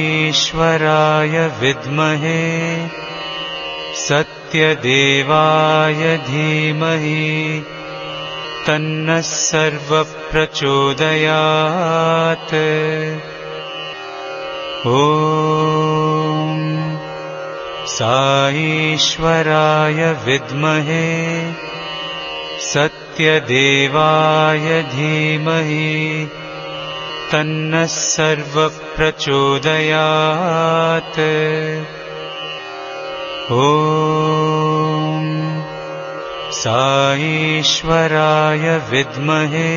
साईश्वराय विद्महे सत्यदेवाय धीमहि तन्नः सर्वप्रचोदयात्। ॐ साईश्वराय विद्महे सत्यदेवाय धीमहि तन्नः सर्वप्रचोदयात्। ॐ साईश्वराय विद्महे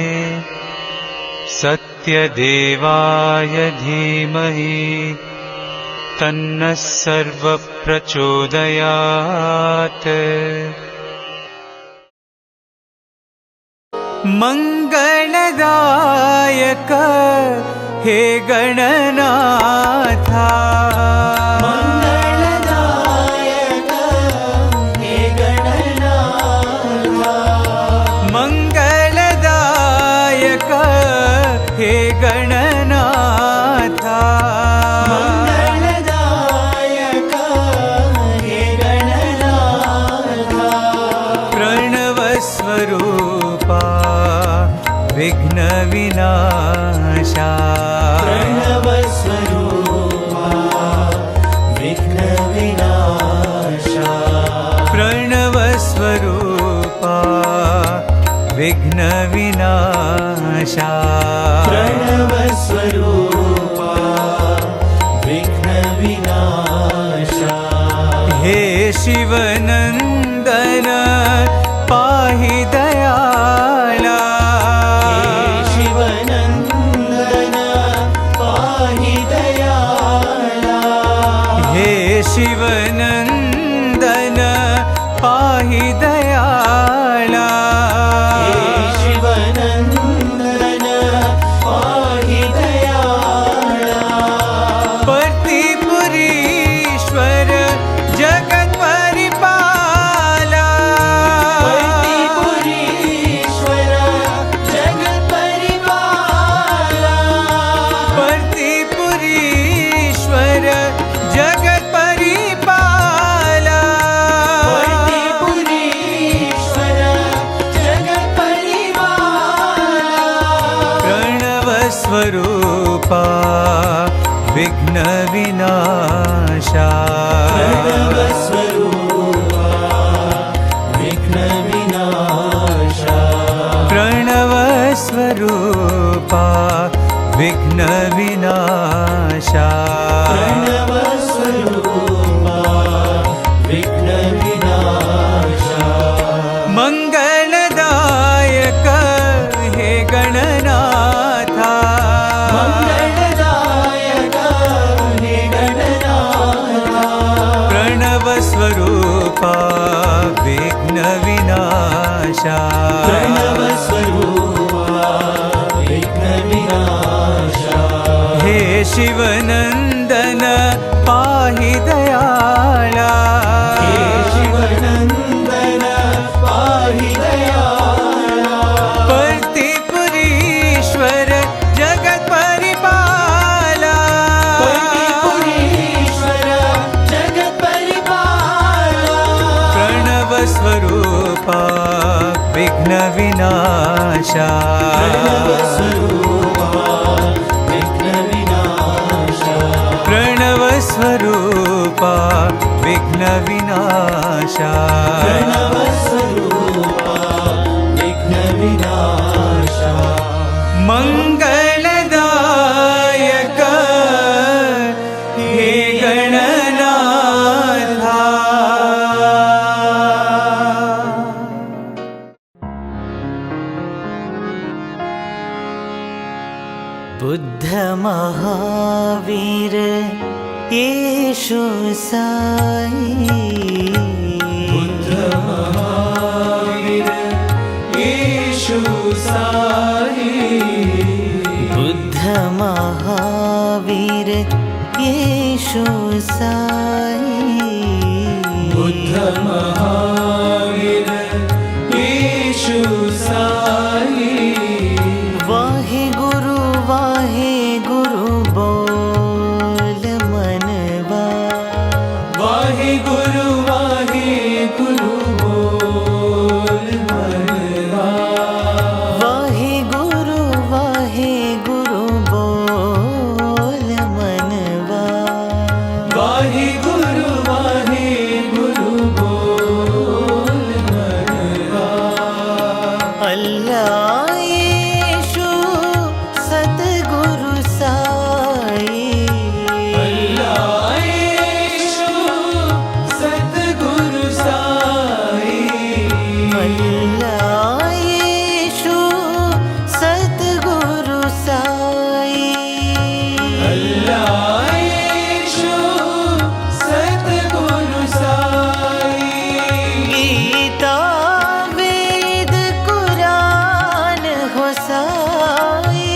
सत्यदेवाय धीमहि तन्नः सर्वप्रचोदयात्। मंगलदायक हे गणनाथा, मंगलदायक हे गणनाथा, मंगलदायक हे गणनाथा, मंगलदायक हे गणनाथा, प्रणव स्वरूपा विघ्न विनाशा, प्रणव स्वरूपा विघ्न विनाशा, प्रणव स्वरूपा विघ्न विनाशा, प्रणव स्वरूपा विघ्न विनाशा, हे शिवनंदन पाहि दयाला, शिवनंदन पाहि दयाला, शिवनंदन पाहि दयाला, पर्तिपुरीश्वर जगत परिपाला, पर्तिपुरीश्वर जगत परिपाला, पर्तिपुरीश्वर जगत स्वरूपा विघ्न विनाशा, प्रणव स्वरूपा विघ्न विनाशा, प्रणव स्वरूपा विघ्न विनाशा, प्रणव स्वरूपा विघ्न विनाशा, मंगलदायक हे गणनाथा, मंगलदायक हे गणनाथा, प्रणव स्वरूपा विघ्न विनाशा, प्रणव स्वरूपा विघ्न विनाशा, हे शिवनंदन पाहि दयाला, हे शिवनंदन पाहि दयाला, पर्तिपुरीश्वर जगत परिपाला, पर्तिपुरीश्वर जगत परिपाला, प्रणव स्वरूपा विघ्न विनाशा, प्रणव स्वरूपा विघ्न विनाशा, प्रणव स्वरूपा विघ्न विनाशा, प्रणव स्वरूपा विघ्न विनाशा, मंगलदायक हे गणनाथा। बुद्ध महावीर येशु साई, बुद्ध महावीर येशु साई, महावीर येशु साई बुद्ध महावीर येशु साई वाहे गुरु बोल मनवा वाहे गुरु बोल मनवा वाहे गुरु बोल मनवा वाहे गुरु बोल मनवा अल्लाह येशु सतगुरु साई अल्लाह येशु सतगुरु साई अल्लाह येशु सतगुरु साई अल्लाह येशु सतगुरु साई गीता वेद कुरान हो साई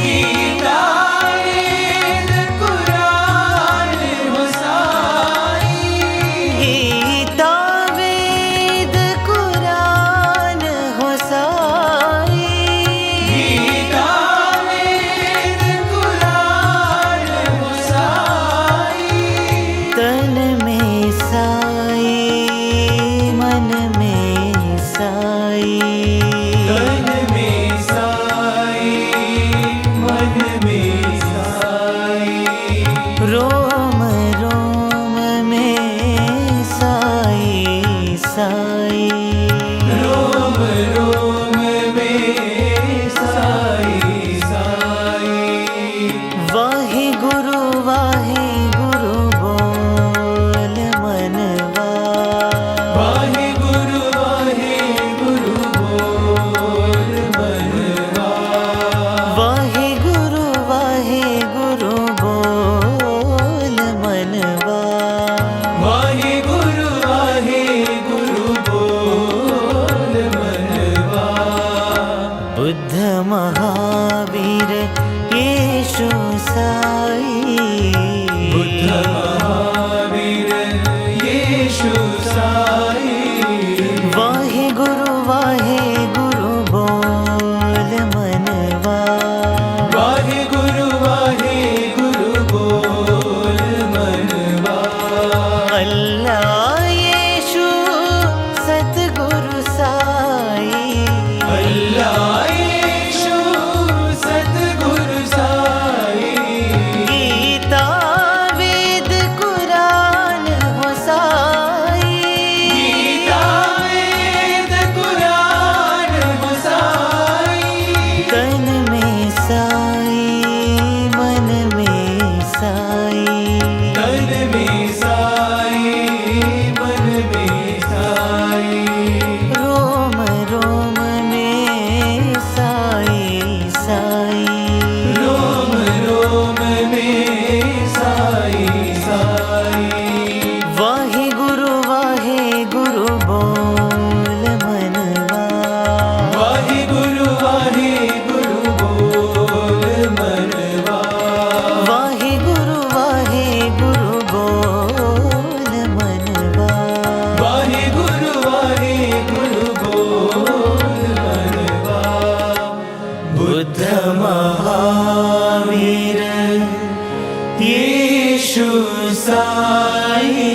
गीता वेद कुरान हो साई गीता वेद कुरान हो साई गीता वेद कुरान हो साई तन में साई मन में साई तन में साई मन में साई रोम रोम में साई साई रोम रोम में साई साई वाहे गुरु बोल मनवा वाहे गुरु बोल मनवा वाहे गुरु बोल मनवा वाहे गुरु बोल मनवा बुद्ध महावीर येशु साई बुद्ध महावीर येशु साई वाहे गुरु बोल मनवा वाहे गुरु बोल मनवा अल्लाह येशु सतगुरु साई अल्लाह येशु सतगुरु साई गीता वेद कुरान हो साई गीता वेद कुरान हो साई तन में साई मन में साई तन में साई मन में साई रोम रोम में साई साई रोम रोम में साई साई वाहे गुरु बोल मनवा वाहे गुरु बोल मनवा वाहे गुरु बोल मनवा वाहे गुरु बोल मनवा बुद्ध महावीर येशु साई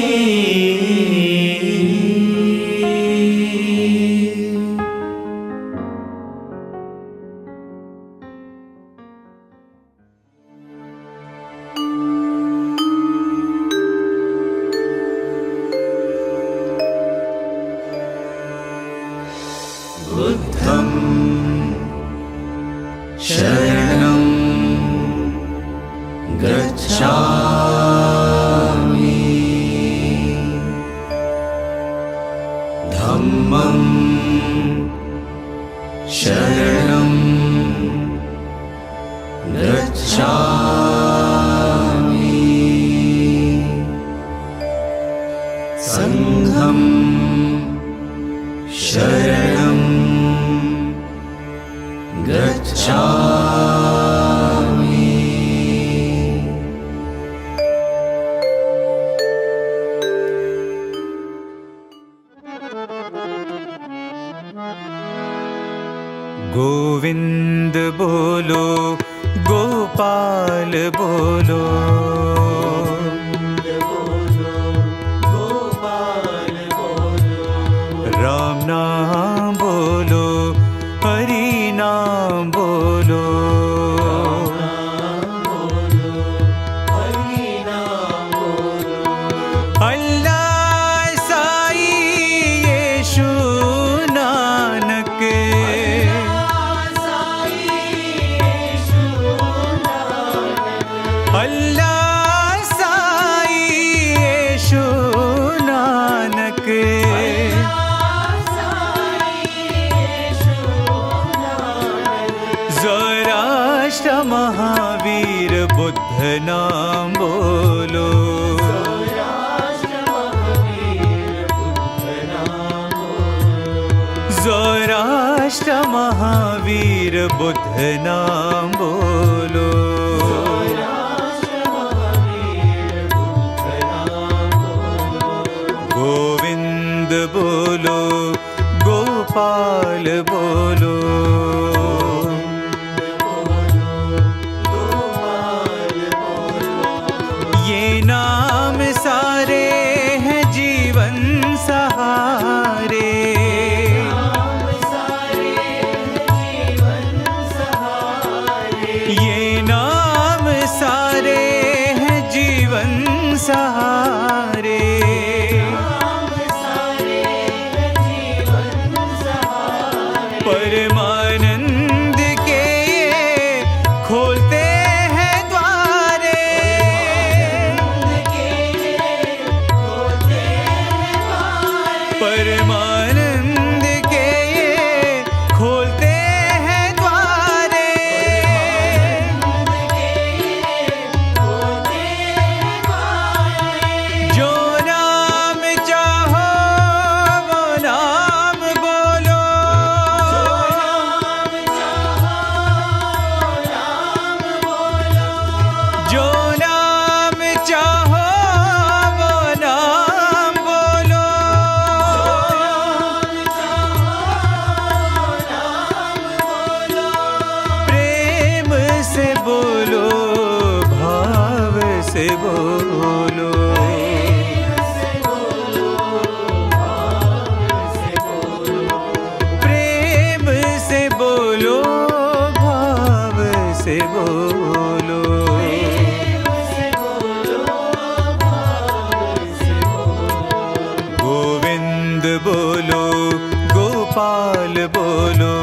बुद्धं शरणं गच्छामि धम्मं शरणं गच्छामि संघं शरणं गच्छामि बोलो, गोपाल बोलो। राम नाम बोलो, हरि नाम बोलो। अल्लाह साई यीशु नानक। अल्लाह साई यीशु नानक। ज़ोराष्ट्र महावीर बुद्ध नाम बोलो। ज़ोराष्ट्र महावीर बुद्ध नाम बोलो। गोविंद बोलो, गोपाल बोलो। ये नाम सारे हैं जीवन सहारे। ये नाम सारे हैं जीवन सहारे। परमानंद के ये खोलते हैं द्वारे। परमानंद के ये खोलते हैं द्वारे। जो नाम चाहो वो नाम बोलो। जो नाम चाहो वो नाम बोलो। प्रेम से बोलो, भाव से बोलो। प्रेम से बोलो, भाव से बोलो। गोविंद बोलो, गोपाल बोलो।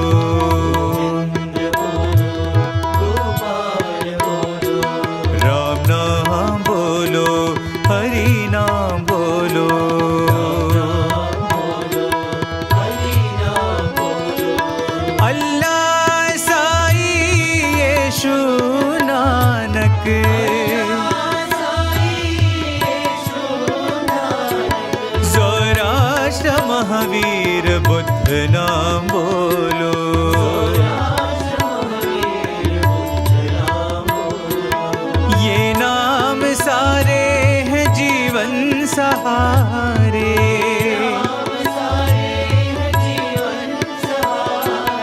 राम नाम बोलो, हरि नाम बोलो। अल्लाह साई यीशु नानक। ज़ोराष्ट्र महावीर बुद्ध नाम बोलो। ये नाम सारे हैं जीवन सहारे।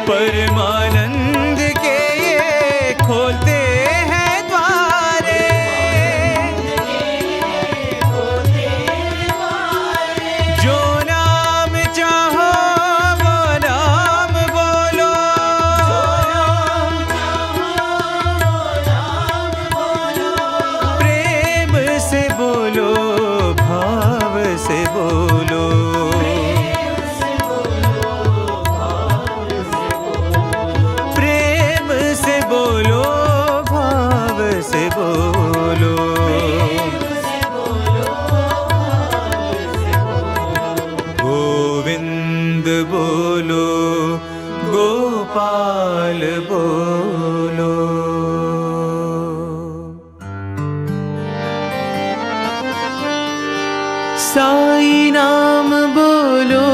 परमानंद के ये खोलते हैं द्वारे। जो नाम चाहो वो नाम बोलो। प्रेम से बोलो, भाव से बोलो। प्रेम से बोलो, भाव से बोलो। गोविंद बोलो, गोपाल बोलो। साई नाम बोलो,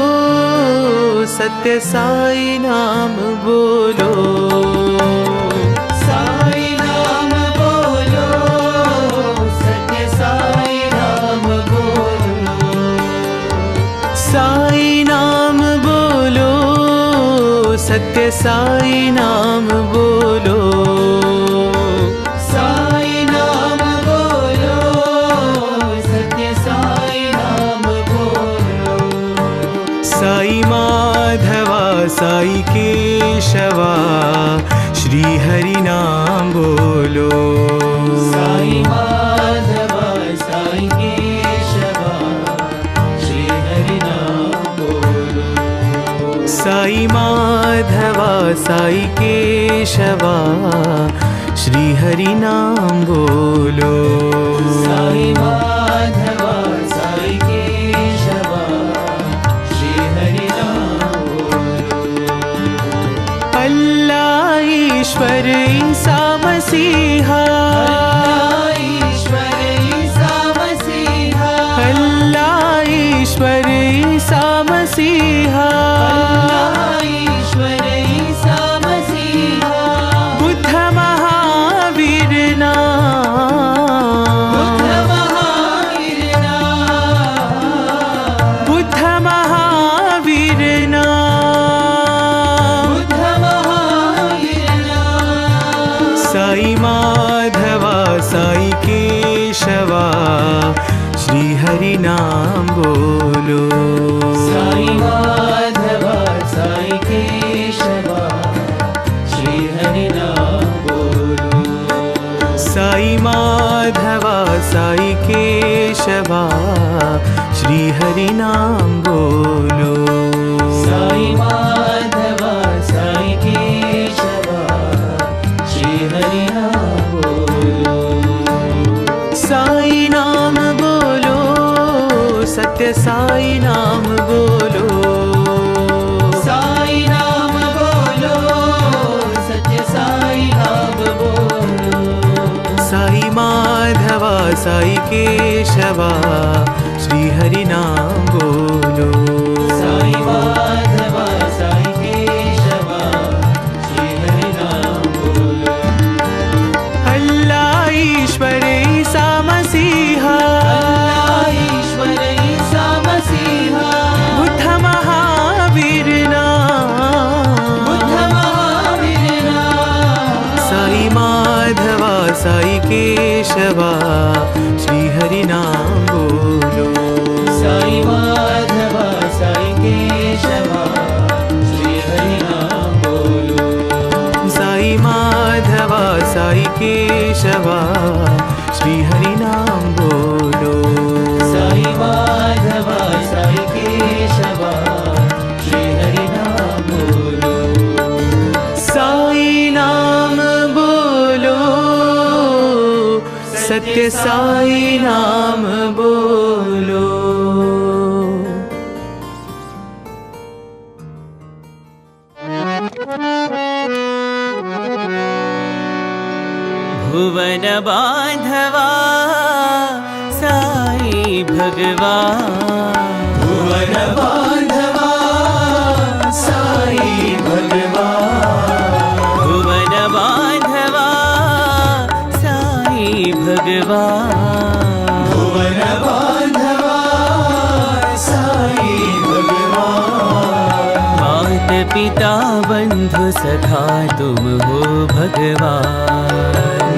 सत्य साई नाम बोलो। साई नाम बोलो, सत्य साई नाम बोलो। साई नाम बोलो, सत्य साई नाम बोलो। साई केशवा श्री हरि नाम बोलो। साई माधवा साई केशवा श्री हरि नाम बोलो। अल्लाह ईश्वर ईसा मसीहा, ईश्वर ईसा मसीहा, अल्लाह ईश्वर ईसा मसीहा, ईश्वर ईसा मसीहा। बुद्ध महावीर नाम, बुद्ध महावीर नाम, बुद्ध महावीर नाम, बुद्ध महावीर नाम। साई माधवा साई केशवा श्री हरि नाम बोलो। साई माधवा साई केशवा श्री हरि नाम बोलो। साई माधवा साई केशवा श्री हरि नाम बोलो। साई माधवा साई केशवा श्री हरि नाम बोलो। साई नाम बोलो, सत्य साई नाम बोलो। साई नाम बोलो, सत्य साई नाम बोलो। साई माधवा साई केशवा श्री हरि नाम बोलो। साई माधवा साई केशवा श्री हरि नाम बोलो। अल्लाह ईश्वर ईसा मसीहा, ईश्वर ईसा मसीहा, बुद्ध महावीर नाम, बुद्ध महावीर नाम। साई माधवा साई केशवा श्री हरि नाम बोलो। साई माधवा साई केशवा श्री हरि नाम बोलो। साई माधवा साई केशवा श्री हरि नाम बोलो। साई माधवा साई केशवा श्री हरि नाम बोलो। साई नाम बोलो, सत्य साई नाम बोलो। भुवन बांधवा साई भगवान, भुवन बांधवा साई भगवान, भुवन बांधवा साई भगवान। भुवन बांधवा साई भगवान। मात पिता बंधु सखा तुम हो भगवान,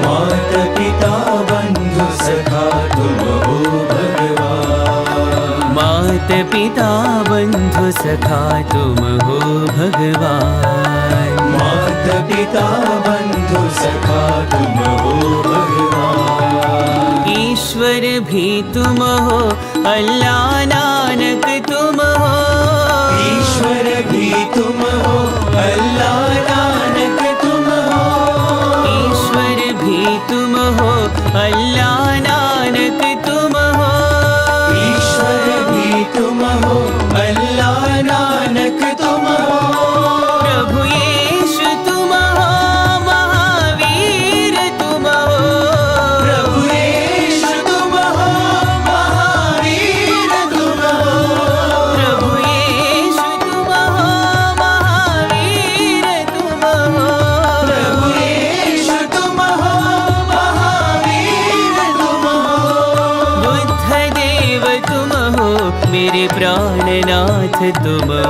मात पिता बंधु सखा तुम हो भगवान। मात पिता बंधु सखा तुम हो भगवान। मात पिता बंधु सखा तुम हो भगवान। ईश्वर भी तुम हो, अल्लाह नानक तुम हो। ईश्वर भी तुम हो, अल्लाह नानक तुम हो। ईश्वर भी तुम हो, अल्लाह नानक तुम हो। ईश्वर भी तुम हो, अल्लाह नानक तुम हो। प्रभु यीशु तुम हो, महावीर तुम हो। प्रभु यीशु तुम हो, महावीर तुम हो। प्रभु यीशु तुम हो, महावीर तुम हो। प्रभु यीशु तुम हो, महावीर तुम हो। बुद्ध देव तुम हो, मेरे प्राणनाथ तुम हो।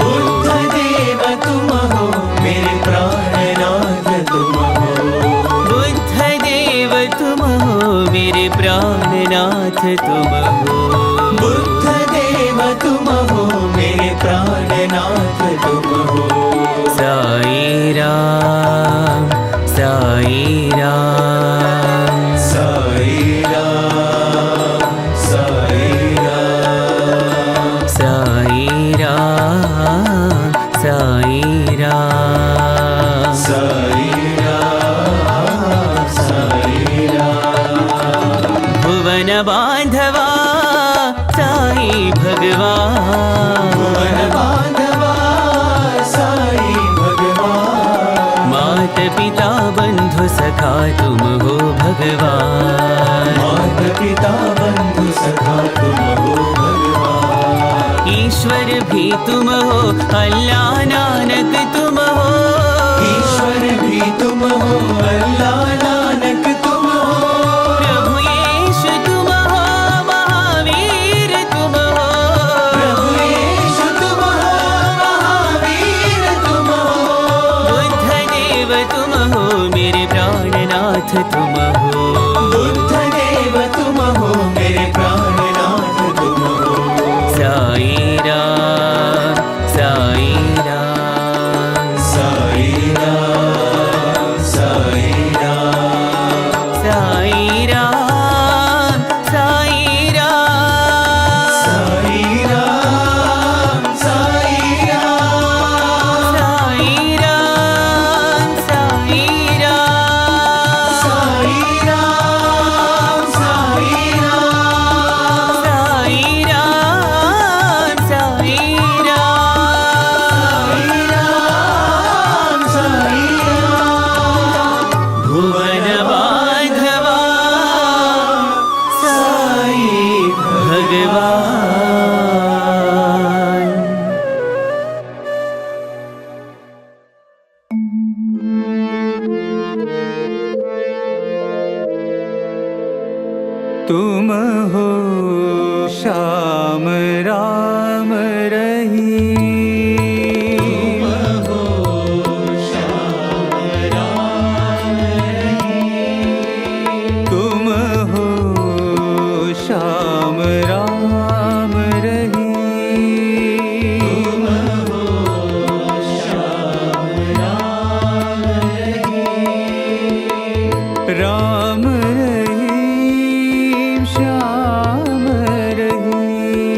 बुद्ध देव तुम हो, मेरे प्राणनाथ तुम हो। बुद्ध देव तुम हो, मेरे प्राणनाथ तुम हो। बुद्ध देव तुम हो, मेरे प्राणनाथ तुम हो। साई राम, साई राम, साई राम, साई राम, साई राम, साई राम। बांधवा साई भगवान, भुवन बांधवा साई भगवान, मात पिता बंधु सखा तुम हो भगवान, मात पिता बंधु सखा तुम हो भगवान, ईश्वर भी तुम हो अल्लाह नानक तुम हो, ईश्वर भी तुम हो अल्लाह नानक तुम हो, प्रभु यीशु तुम हो महावीर तुम हो, प्रभु यीशु तुम हो महावीर तुम हो, बुद्ध देव तुम हो मेरे प्राणनाथ तुम हो, बुद्ध देव तुम हो मेरे प्राणनाथ तुम हो, साई राम साई राम साई राम साई राम, साई राम साई राम साई राम साई राम, साई राम साई राम साई राम साई राम, साई राम साई राम साई राम, भुवन बांधवा साई भगवान। तुम हो श्याम राम रही, तुम हो श्याम राम रही, राम रहीम श्याम रही,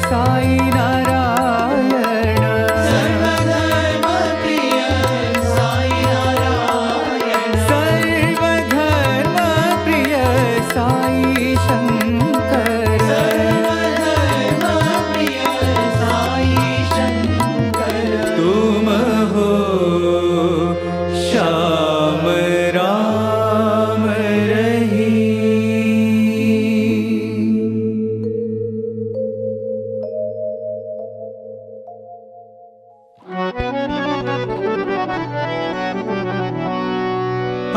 साई नारायण सर्वधर्म प्रिय साई नारायण सर्वधर्म प्रिय साई शंकर सर्वधर्म प्रिय साई शंकर तुम हो श्याम राम रही।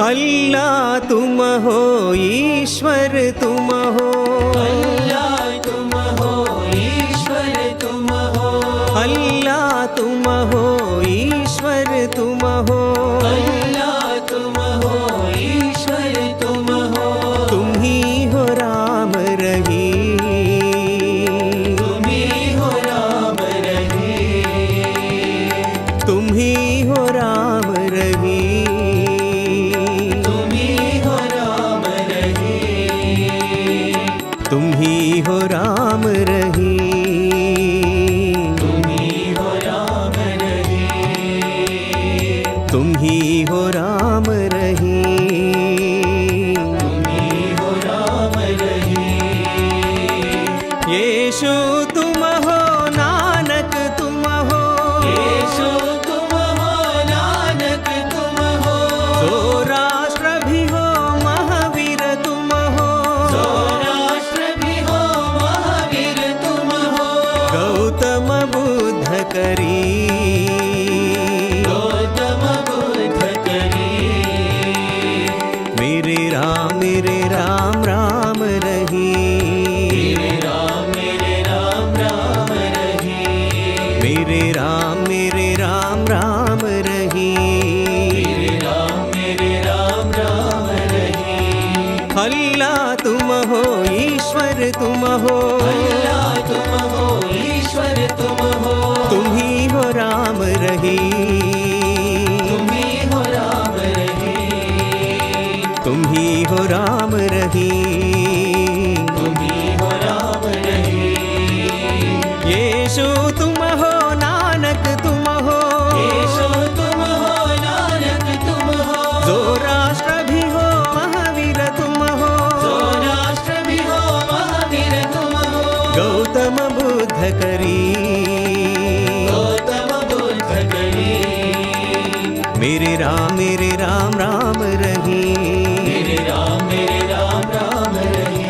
अल्लाह तुम हो ईश्वर तुम हो अल्लाह तुम हो ईश्वर तुम हो अल्लाह तुम हो ईश्वर तुम हो अल्लाह तुम हो ईश्वर तुम हो तुम ही हो राम रहीम तुम ही हो राम रहीम तुम ही हो राम रहीम तुम ही हो राम रहीम तुम ही हो राम रहीम तुम ही हो राम रहीम तुम ही हो राम रहीम तुम ही हो राम रहीम यीशु तुम हो नानक तुम हो यीशु तुम हो नानक तुम हो राष्ट्र भी हो महावीर तुम हो राष्ट्र भी हो महावीर तुम हो गौतम बुद्ध करी गौतम बुद्ध करी मेरे राम राम रही मेरे राम राम रही मेरे राम राम रही मेरे राम राम रही अल्लाह तुम हो ईश्वर तुम हो अल्लाह तुम हो ईश्वर तुम हो तुम ही हो राम रही तुम ही हो राम रही तुम ही हो राम रही तुम ही हो राम रही यीशु तुम हो नानक तुम हो यीशु तुम हो नानक तुम हो राष्ट्र भी हो महावीर तुम हो राष्ट्र भी हो महावीर तुम हो गौतम बुद्ध करी गौतम बुद्ध करी मेरे राम राम रही मेरे राम राम रही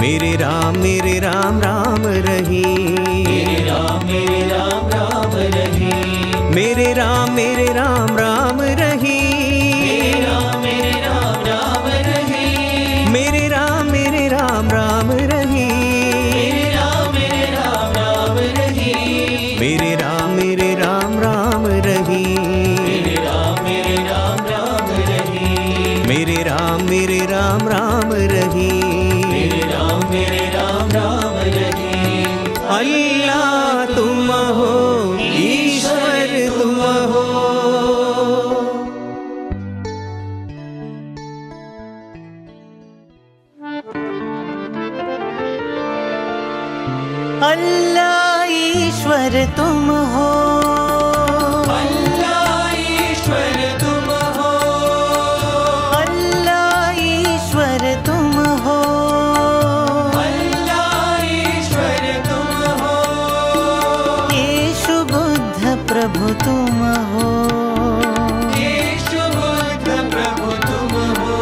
मेरे राम राम रही मेरे राम राम रही मेरे राम राम रही मेरे राम राम रही मेरे राम राम रही मेरे राम राम रही मेरे राम राम रही मेरे राम राम रही मेरे राम राम रही मेरे राम राम रही अल्लाह तुम हो ईश्वर तुम हो अल्लाह ईश्वर तुम हो अल्लाह ईश्वर तुम हो अल्लाह ईश्वर तुम हो अल्लाह ईश्वर तुम हो यीशु बुद्ध प्रभु तुम हो यीशु बुद्ध प्रभु तुम हो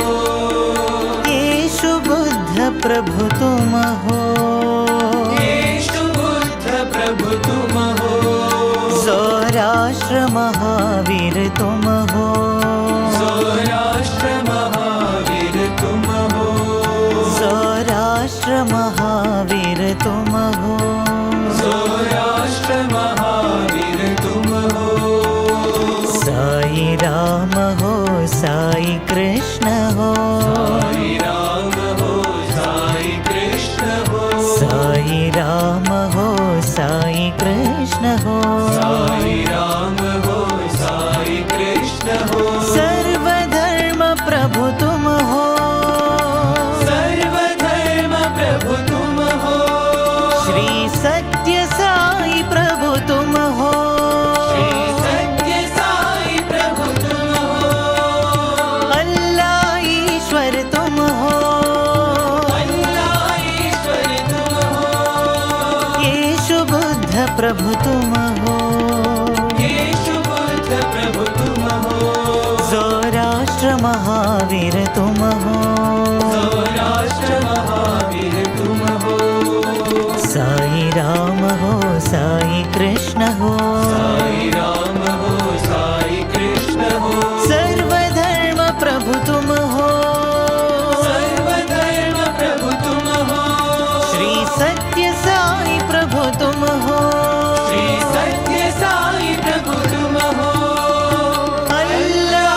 यीशु बुद्ध प्रभु तुम हो यीशु बुद्ध प्रभु तुम हो राष्ट्र महावीर तुम हो राष्ट्र महावीर तुम हो राष्ट्र महावीर तुम हो राष्ट्र महावीर तुम हो साई राम हो साई कृष्ण हो साई राम हो साई कृष्ण हो साई राम हो साई कृष्ण हो साई राम हो साई कृष्ण हो सर्वधर्म प्रभु तुम हो सर्वधर्म प्रभु तुम हो श्री सत्य प्रभु तुम हो, येशु बुद्ध प्रभु तुम हो, सौराष्ट्र महावीर तुम हो, सौराष्ट्र महावीर तुम हो, साई राम हो साई कृष्ण हो, साई राम हो साई कृष्ण हो, सर्वधर्म प्रभु तुम हो, सर्वधर्म प्रभु तुम हो, श्री सत्य साई प्रभु तुम हो, श्री सत्य साई प्रभु तुम हो, अल्लाह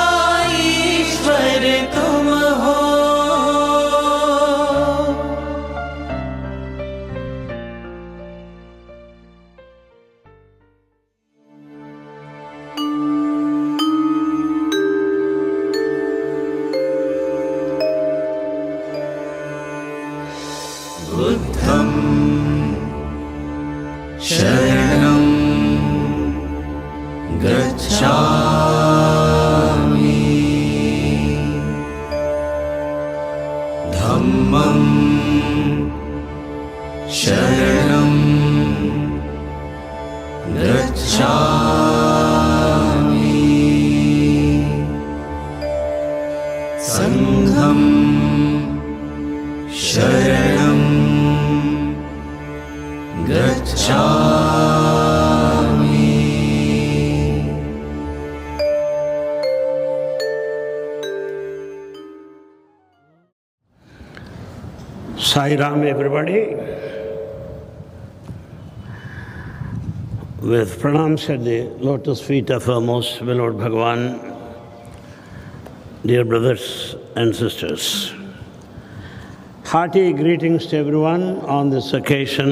ईश्वर तुम हो। बुद्धं शरणं गच्छामि, धम्मं शरणं गच्छामि, संघं शरणं गच्छामि। Sai Ram, everybody. With pranams at the lotus feet of our most beloved Bhagavan, dear brothers and sisters, hearty greetings to everyone on this occasion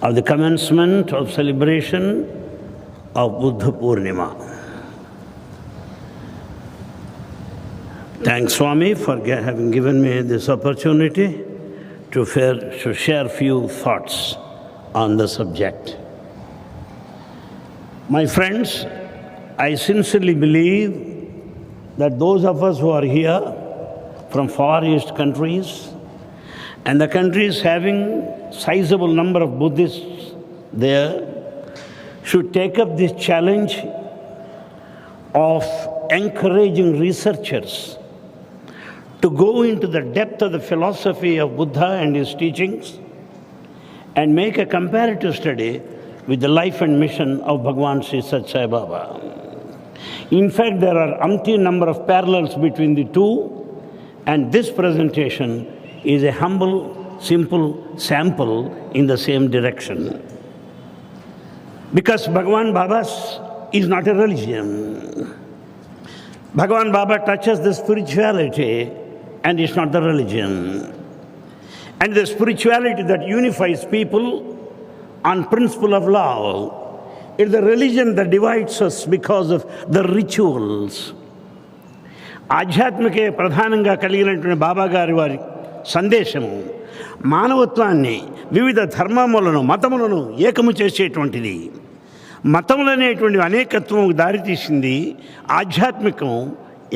of the commencement of celebration of Buddha Purnima. Thanks, Swami, for having given me this opportunity to share few thoughts on the subject. My friends, I sincerely believe that those of us who are here from Far East countries and the countries having sizable number of Buddhists there should take up this challenge of encouraging researchers to go into the depth of the philosophy of Buddha and his teachings and make a comparative study with the life and mission of Bhagavan Sri Sathya Sai Baba. In fact, there are umpteen number of parallels between the two, and this presentation is a humble, simple sample in the same direction. Because Bhagavan Baba's is not a religion. Bhagavan Baba touches the spirituality and it's not the religion. And the spirituality that unifies people on principle of love. It's the religion that divides us because of the rituals. ఆధ్యాత్మికే ప్రధానంగా కలిగినటువంటి బాబా గారి వారి సందేశము మానవత్వాన్ని వివిధ ధర్మములను మతములను ఏకము చేసేటువంటిది. మతములనేటువంటి అనేకత్వం దారితీసింది, ఆధ్యాత్మికం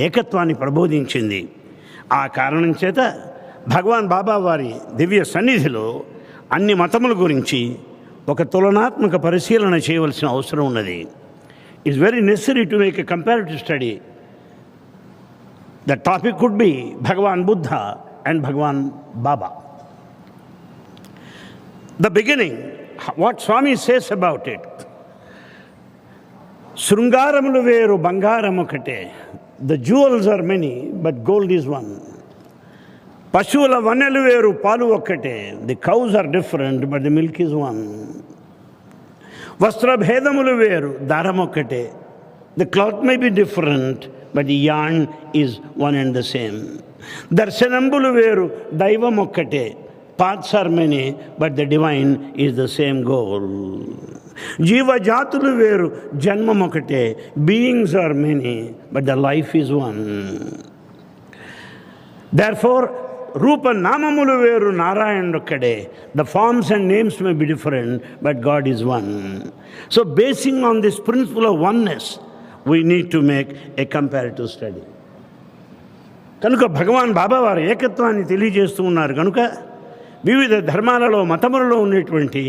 ఏకత్వాన్ని ప్రబోధించింది. ఆ కారణం చేత భగవాన్ బాబా వారి దివ్య సన్నిధిలో అన్ని మతముల గురించి ఒక తులనాత్మక పరిశీలన చేయవలసిన అవసరం ఉన్నది. It's very necessary to make a comparative study. The topic could be Bhagwan Buddha and Bhagwan Baba. The beginning, what Swami says about it. శృంగారములు వేరు బంగారం ఒకటే. The jewels are many but gold is one. పశువుల వన్నెలు వేరు పాలు ఒక్కటే. The cows are different but the milk is one. వస్త్రభేదములు వేరు దారం ఒక్కటే. The cloth may be different but the yarn is one and the same. దర్శనంబులు వేరు దైవం ఒక్కటే. Paths are many but the divine is the same goal. జీవజాతులు వేరు జన్మం ఒకటే. Beings are many but the life is one. Therefore రూప నామములు వేరు నారాయణుడు ఒక్కడే. The forms and names may be different but God is one. So basing on this principle of oneness we need to make a comparative study. కనుక భగవాన్ బాబా వారు ఏకత్వాన్ని తెలియజేస్తూ ఉన్నారు. కనుక వివిధ ధర్మాలలో మతములలో ఉన్నటువంటి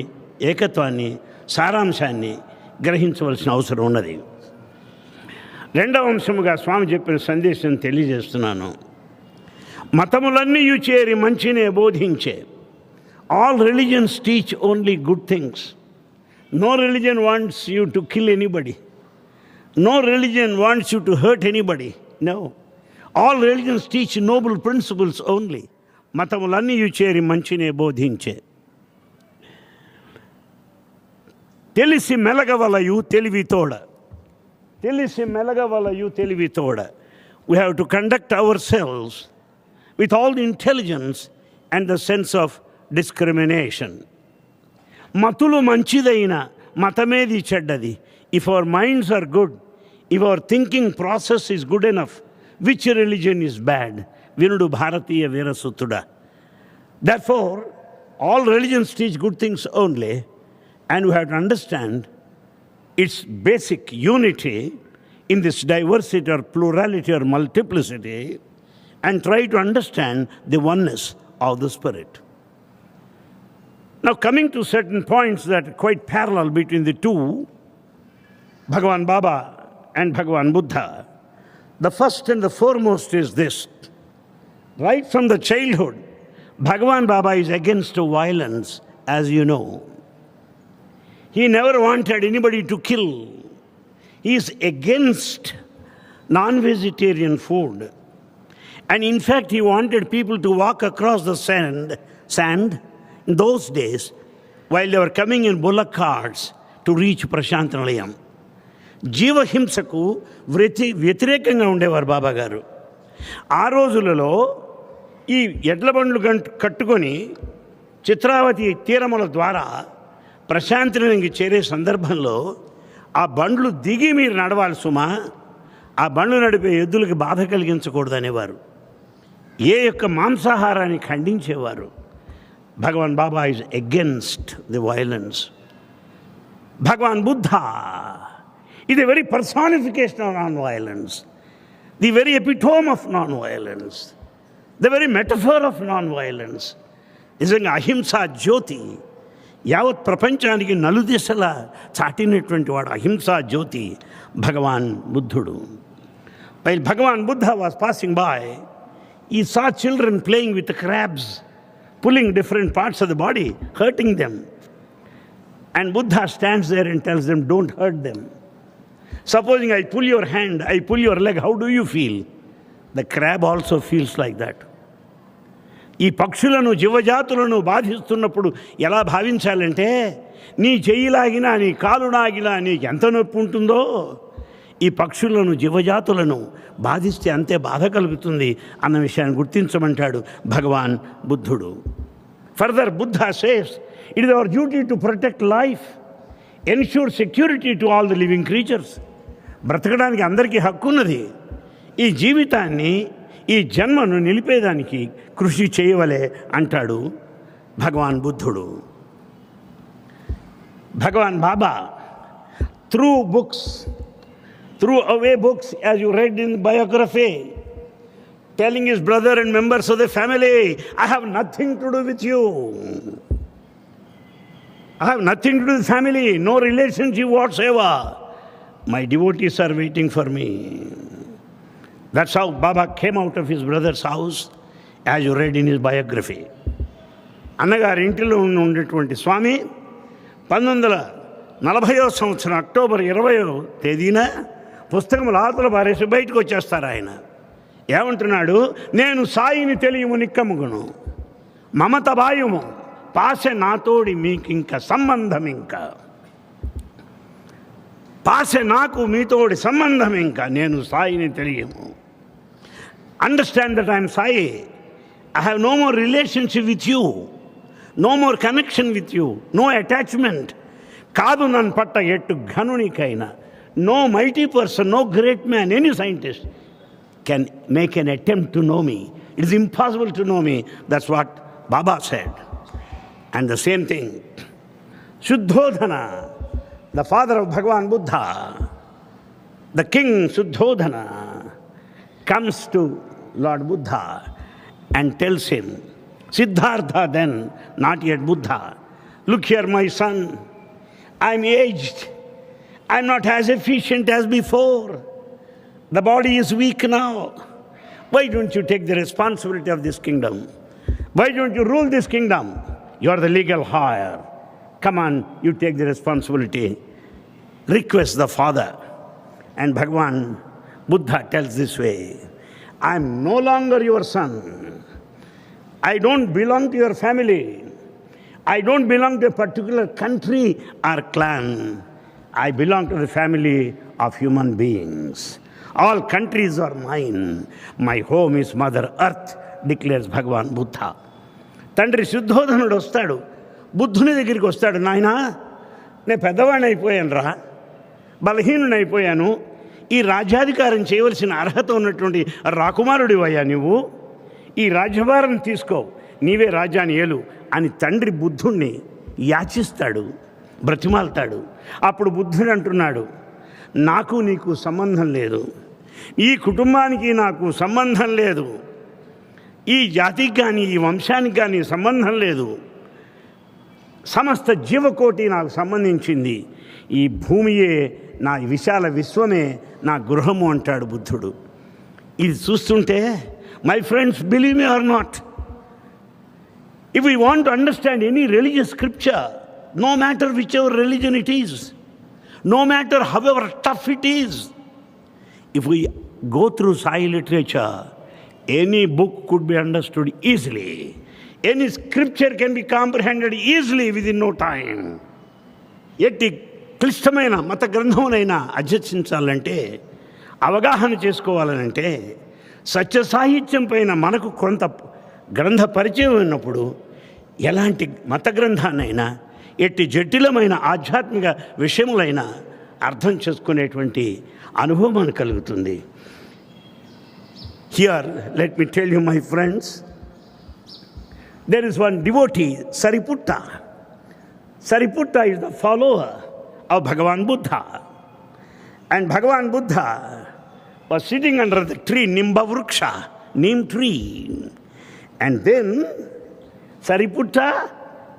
ఏకత్వాన్ని, సారాంశాన్ని గ్రహించవలసిన అవసరం ఉన్నది. రెండవ అంశముగా స్వామి చెప్పిన సందేశం తెలియజేస్తున్నాను. మతములన్నీ చేరి మంచినే బోధించే. All religions teach only good things. No religion wants you to kill anybody. No religion wants you to hurt anybody. No, all religions teach noble principles only. మతములన్నీ చేరి మంచినే బోధించే. తెలిసి మెలగవలయు తెలివితోడ. తెలిసి మెలగవలయు తెలివితోడ. We have to conduct ourselves with all the intelligence and the sense of discrimination. మతులు మంచిదైన మతమేది చెడ్డది. If our minds are good, if our thinking process is good enough, which religion is bad? వినుడు భారతీయ వీరసుతుడా. Therefore, all religions teach good things only, and we have to understand its basic unity in this diversity or plurality or multiplicity, and try to understand the oneness of the Spirit. Now, coming to certain points that are quite parallel between the two, Bhagavan Baba and Bhagavan Buddha, the first and the foremost is this. Right from the childhood, Bhagavan Baba is against violence, as you know. He never wanted anybody to kill. He is against non-vegetarian food. And in fact, he wanted people to walk across the sand in those days while they were coming in bullock carts to reach Prashantanalayam. జీవహింసకు వ్యతిరేకంగా ఉండేవారు బాబా గారు. ఆ రోజులలో ఈ ఎడ్ల బండ్లు కట్టుకొని చిత్రావతి తీరముల ద్వారా ప్రశాంతనికి చేరే సందర్భంలో ఆ బండ్లు దిగి మీరు నడవాలి సుమా, ఆ బండ్లు నడిపే ఎద్దులకి బాధ కలిగించకూడదనేవారు. ఏ యొక్క మాంసాహారాన్ని ఖండించేవారు. Bhagwan Baba is against the violence. Bhagwan Buddha is the very personification of non-violence, the very epitome of non-violence, the very metaphor of non-violence. నిజంగా అహింసా జ్యోతి యావత్ ప్రపంచానికి నలుదిశలా చాటినటువంటి వాడు అహింసా జ్యోతి భగవాన్ బుద్ధుడు. While Bhagavan Buddha was passing by, he saw children playing with the crabs, pulling different parts of the body, hurting them. And Buddha stands there and tells them, don't hurt them. Supposing I pull your hand, I pull your leg, how do you feel? The crab also feels like that. ఈ పక్షులను జీవజాతులను బాధిస్తున్నప్పుడు ఎలా భావించాలంటే, నీ చెయ్యి లాగినా నీ కాలు లాగినా నీకు ఎంత నొప్పి ఉంటుందో, ఈ పక్షులను జీవజాతులను బాధిస్తే అంతే బాధ కలుగుతుంది అన్న విషయాన్ని గుర్తించమంటాడు భగవాన్ బుద్ధుడు. Further Buddha says, it is our duty to protect life, ensure security to all the living creatures. బ్రతకడానికి అందరికీ హక్కు ఉన్నది. ఈ జీవితాన్ని, ఈ జన్మను నిలిపేదానికి కృషి చేయవలే అంటాడు భగవాన్ బుద్ధుడు. భగవాన్ బాబా through away books, as you read in biography, telling his brother and members of the family, I have nothing to do with you. I have nothing to do with family, no relationship whatsoever. My devotees are waiting for me. That's how Baba came out of his brother's house, as you read in his biography. అన్నగారి ఇంటిలో ఉండేటువంటి స్వామి 1940వ సంవత్సరం October 20వ తేదీన పుస్తకం లాతల బారేసి బయటకు వచ్చేస్తారు. ఆయన ఏమంటున్నాడు, నేను సాయిని తెలియము నిక్కముగును, మమత బాయుము పాసె నాతోడి మీకింక సంబంధం, ఇంకా పాసె నాకు మీతోడి సంబంధం, ఇంకా నేను సాయిని తెలియము. Understand that I'm Sai. I have no more relationship with you, no more connection with you, no attachment. కాదు నన్ను పట్ట ఎట్టు ఘనునికైనా, no mighty person, no great man, any scientist can make an attempt to know me. It is impossible to know me. That's what Baba said. And the same thing, Shuddhodhana, the father of Bhagavan Buddha, the king Shuddhodhana, comes to Lord Buddha and tells him, Siddhartha then, not yet Buddha, Look here, my son, I'm aged. I'm not as efficient as before. The body is weak now. Why don't you take the responsibility of this kingdom? Why don't you rule this kingdom? You are the legal heir. Come on, you take the responsibility. Request the father. And Bhagavan Buddha tells this way, I am no longer your son. I don't belong to your family. I don't belong to a particular country or clan. I belong to the family of human beings. All countries are mine. My home is Mother Earth, declares Bhagavan Buddha. తండ్రి శుద్ధోధనుడు వస్తాడు, బుద్ధుని దగ్గరికి వస్తాడు. నాయనా, నేను పెద్దవాడిని అయిపోయాను రా, బలహీనుని అయిపోయాను. ఈ రాజ్యాధికారం చేయవలసిన అర్హత ఉన్నటువంటి రాకుమారుడివయ్యా నువ్వు. ఈ రాజ్యభారం తీసుకో, నీవే రాజ్యాన్ని ఏలు అని తండ్రి బుద్ధుణ్ణి యాచిస్తాడు, బ్రతిమాలుతాడు. అప్పుడు బుద్ధుడు అంటున్నాడు, నాకు నీకు సంబంధం లేదు, ఈ కుటుంబానికి నాకు సంబంధం లేదు, ఈ జాతికి కానీ ఈ వంశానికి కానీ సంబంధం లేదు, సమస్త జీవకోటి నాకు సంబంధించింది, ఈ భూమియే నా విశాల విశ్వమే నా గృహము అంటాడు బుద్ధుడు. ఇది చూస్తుంటే my friends, believe me or not, if we want to understand any religious scripture, no matter whichever religion it is, no matter however tough it is, if we go through Sai literature, any book could be understood easily. Any scripture can be comprehended easily within no time. ఎట్టి క్లిష్టమైన మత గ్రంథమునైనా అధ్యసించాలంటే, అవగాహన చేసుకోవాలనంటే, సత్య సాహిత్యం పైన మనకు కొంత గ్రంథ పరిచయం ఉన్నప్పుడు ఎలాంటి మత గ్రంథాన్నైనా, ఎట్టి జటిలమైన ఆధ్యాత్మిక విషయములైనా అర్థం చేసుకునేటువంటి అనుభవం మనకు కలుగుతుంది. Here, let me tell you, my friends, there is one devotee, Sariputta. Sariputta is the follower of Bhagavan Buddha. And Bhagavan Buddha was sitting under the tree, Nimba Vruksha, neem tree. And then Sariputta,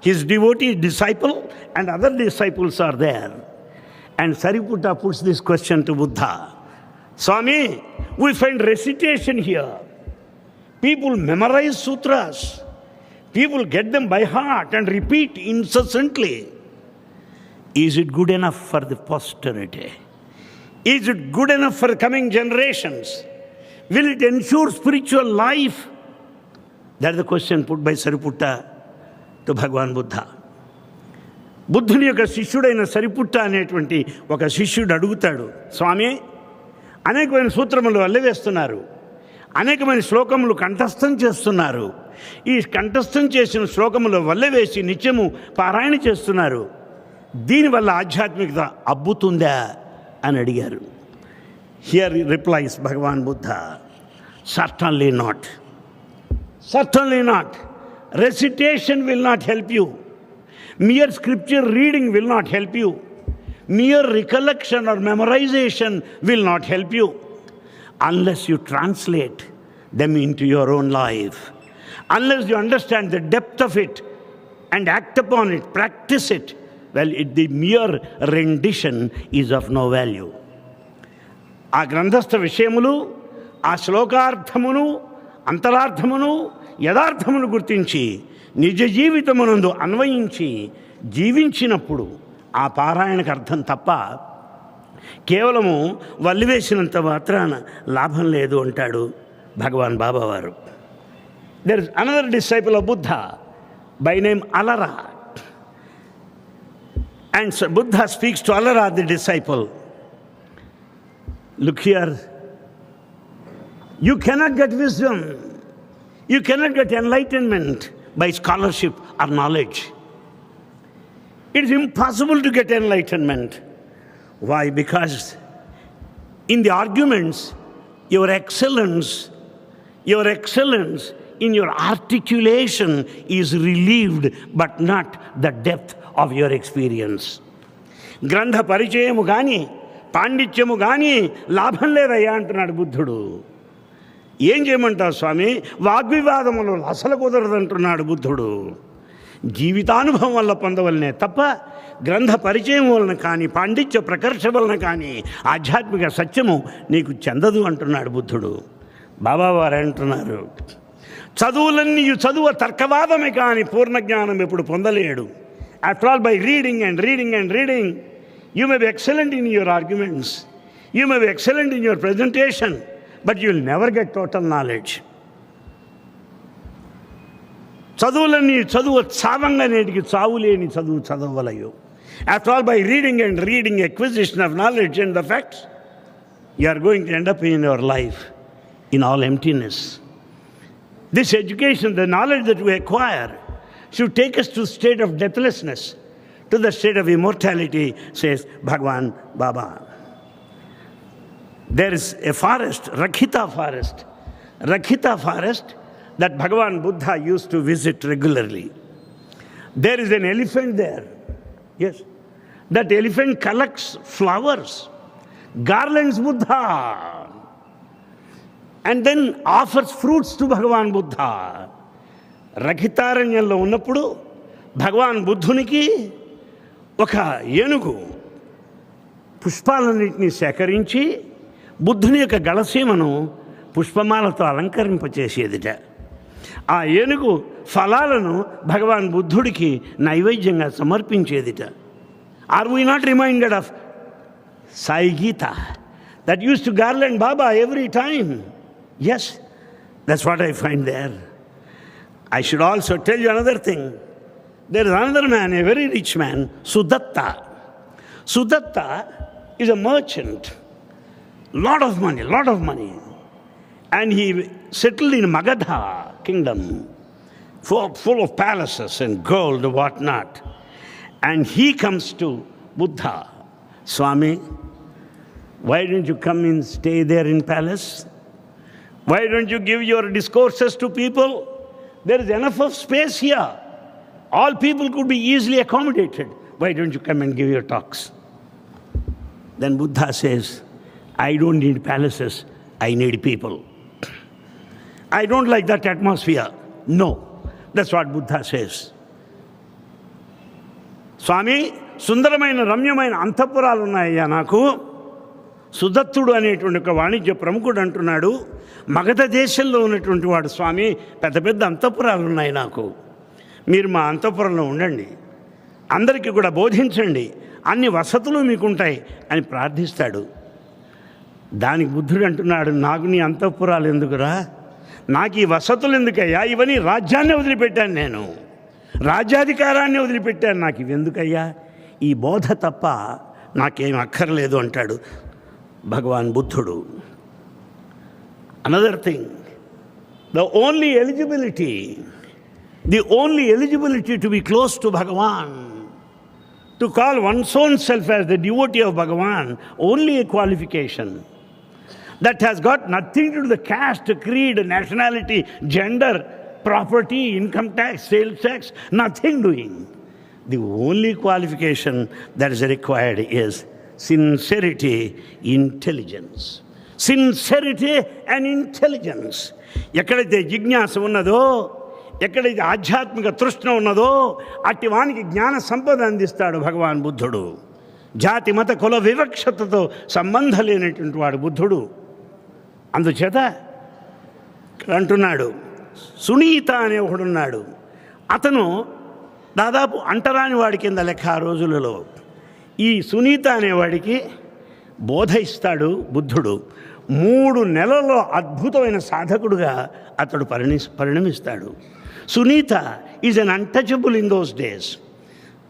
his devotee disciple, and other disciples are there. And Sariputta puts this question to Buddha. Swami, we find recitation here. People memorize sutras. People get them by heart and repeat incessantly. Is it good enough for the posterity? Is it good enough for coming generations? Will it ensure spiritual life? That is the question put by Sariputta to Bhagavan Buddha. బుద్ధుని యొక్క శిష్యుడైన సరిపుట్ట అనేటువంటి ఒక శిష్యుడు అడుగుతాడు, స్వామి, అనేకమైన సూత్రములు అల్లవేస్తున్నారు, అనేకమైన శ్లోకములు కంఠస్థం చేస్తున్నారు, ఈ కంఠస్థం చేసిన శ్లోకములు వల్లవేసి నిత్యము పారాయణ చేస్తున్నారు, దీనివల్ల ఆధ్యాత్మికత అబ్బుతుందా అని అడిగారు. Here replies Bhagwan Buddha, certainly not. Certainly not. Recitation will not help you. Mere scripture reading will not help you. Mere recollection or memorization will not help you unless you translate them into your own life. Unless you understand the depth of it and act upon it, practice it, well, the mere rendition is of no value. ఆ గ్రంథస్థ విషయములు, ఆ శ్లోకార్థమును, అంతరార్థమును, యథార్థమును గుర్తించి నిజ జీవితమునందు అన్వయించి జీవించినప్పుడు ఆ పారాయణకు అర్థం తప్ప కేవలము వల్లివేసినంత మాత్రాన లాభం లేదు అంటాడు భగవాన్ బాబావారు. There is another disciple of Buddha by name Alara. And Buddha speaks to Alara the disciple. Look here, you cannot get wisdom, you cannot get enlightenment by scholarship or knowledge. It is impossible to get enlightenment. Why? Because in the arguments, your excellence in your articulation is relieved, but not the depth of your experience. గ్రంథ పరిచయము కానీ పాండిత్యము కానీ లాభం లేదయ్యా అంటున్నాడు బుద్ధుడు. ఏం చేయమంటావు స్వామి, వాగ్వివాదములు అసలు కుదరదంటున్నాడు బుద్ధుడు. జీవితానుభవం వల్ల పొందవలనే తప్ప గ్రంథ పరిచయం వలన కానీ పాండిత్య ప్రకర్ష వలన కానీ ఆధ్యాత్మిక సత్యము నీకు చెందదు అంటున్నాడు బుద్ధుడు. బాబావారు అంటున్నారు, చదువులన్నీ చదువు తర్కవాదమే కానీ పూర్ణ జ్ఞానం ఎప్పుడు పొందలేడు. After all by reading and reading and reading you may be excellent in your arguments, you may be excellent in your presentation, but you will never get total knowledge. చదువులన్నీ చదువు చావంగా నేటికి చావు లేని చదువు చదవలయు. After all by reading and reading acquisition of knowledge and the facts you are going to end up in your life in all emptiness. This education, the knowledge that we acquire, should take us to state of deathlessness, to the state of immortality, says Bhagwan Baba. There is a forest, Rakhita forest, that Bhagwan Buddha used to visit regularly. There is an elephant there. Yes. That elephant collects flowers, garlands Buddha, and then offers fruits to Bhagavan Buddha. రఖితారణ్యంలో ఉన్నప్పుడు భగవాన్ బుద్ధునికి ఒక ఏనుగు పుష్పాలన్నింటినీ సేకరించి బుద్ధుని యొక్క గళసీమను పుష్పమాలతో అలంకరింపచేసేదిట. ఆ ఏనుగు ఫలాలను భగవాన్ బుద్ధుడికి నైవేద్యంగా సమర్పించేదిట. Are we not reminded of Sai Gita that used to garland Baba every time? Yes, that's what I find there. I should also tell you another thing. There is another man, a very rich man, Sudatta. Sudatta is a merchant. Lot of money. And he settled in Magadha kingdom, full of palaces and gold and whatnot. And he comes to Buddha. Swami, why don't you come and stay there in palace? Why don't you give your discourses to people? There is enough of space here. All people could be easily accommodated. Why don't you come and give your talks? Then Buddha says, I don't need palaces, I need people. I don't like that atmosphere. No, that's what Buddha says. Swami, సుందరమైన రమ్యమైన అంతఃపురాలు ఉన్నాయ్యా నాకు. సుదత్తుడు అనేటువంటి ఒక వాణిజ్య ప్రముఖుడు అంటున్నాడు, మగధ దేశంలో ఉన్నటువంటి వాడు, స్వామి పెద్ద పెద్ద అంతఃపురాలు ఉన్నాయి నాకు, మీరు మా అంతఃపురంలో ఉండండి, అందరికీ కూడా బోధించండి, అన్ని వసతులు మీకుంటాయి అని ప్రార్థిస్తాడు. దానికి బుద్ధుడు అంటున్నాడు, నాకు నీ అంతఃపురాలు ఎందుకురా, నాకు ఈ వసతులు ఎందుకయ్యా, ఇవన్నీ రాజ్యాన్ని వదిలిపెట్టాను, నేను రాజ్యాధికారాన్ని వదిలిపెట్టాను, నాకు ఇవి ఎందుకయ్యా, ఈ బోధ తప్ప నాకేం అక్కర్లేదు అంటాడు భగవాన్ బుద్ధుడు. Another thing, the only eligibility to be close to Bhagavan, to call one's own self as the devotee of Bhagavan, only a qualification that has got nothing to do with the caste, creed, nationality, gender, property, income tax, sales tax, nothing doing. The only qualification that is required is sincerity, intelligence. Sincerity and intelligence. ఎక్కడైతే జిజ్ఞాస ఉన్నదో, ఎక్కడైతే ఆధ్యాత్మిక తృష్ణ ఉన్నదో, అట్టి వానికి జ్ఞాన సంపద అందిస్తాడు భగవాన్ బుద్ధుడు. జాతి మత కుల వివక్షతతో సంబంధం లేనటువంటి వాడు బుద్ధుడు. అందుచేత అంటున్నాడు, సునీత అనే ఒకడున్నాడు, అతను దాదాపు అంటరాని వాడి కింద లెక్క ఆ రోజులలో. ఈ సునీత అనేవాడికి బోధ ఇస్తాడు బుద్ధుడు. 3 నెలల్లో అద్భుతమైన సాధకుడుగా అతడు పరిణమిస్తాడు. Sunita is an untouchable in those days.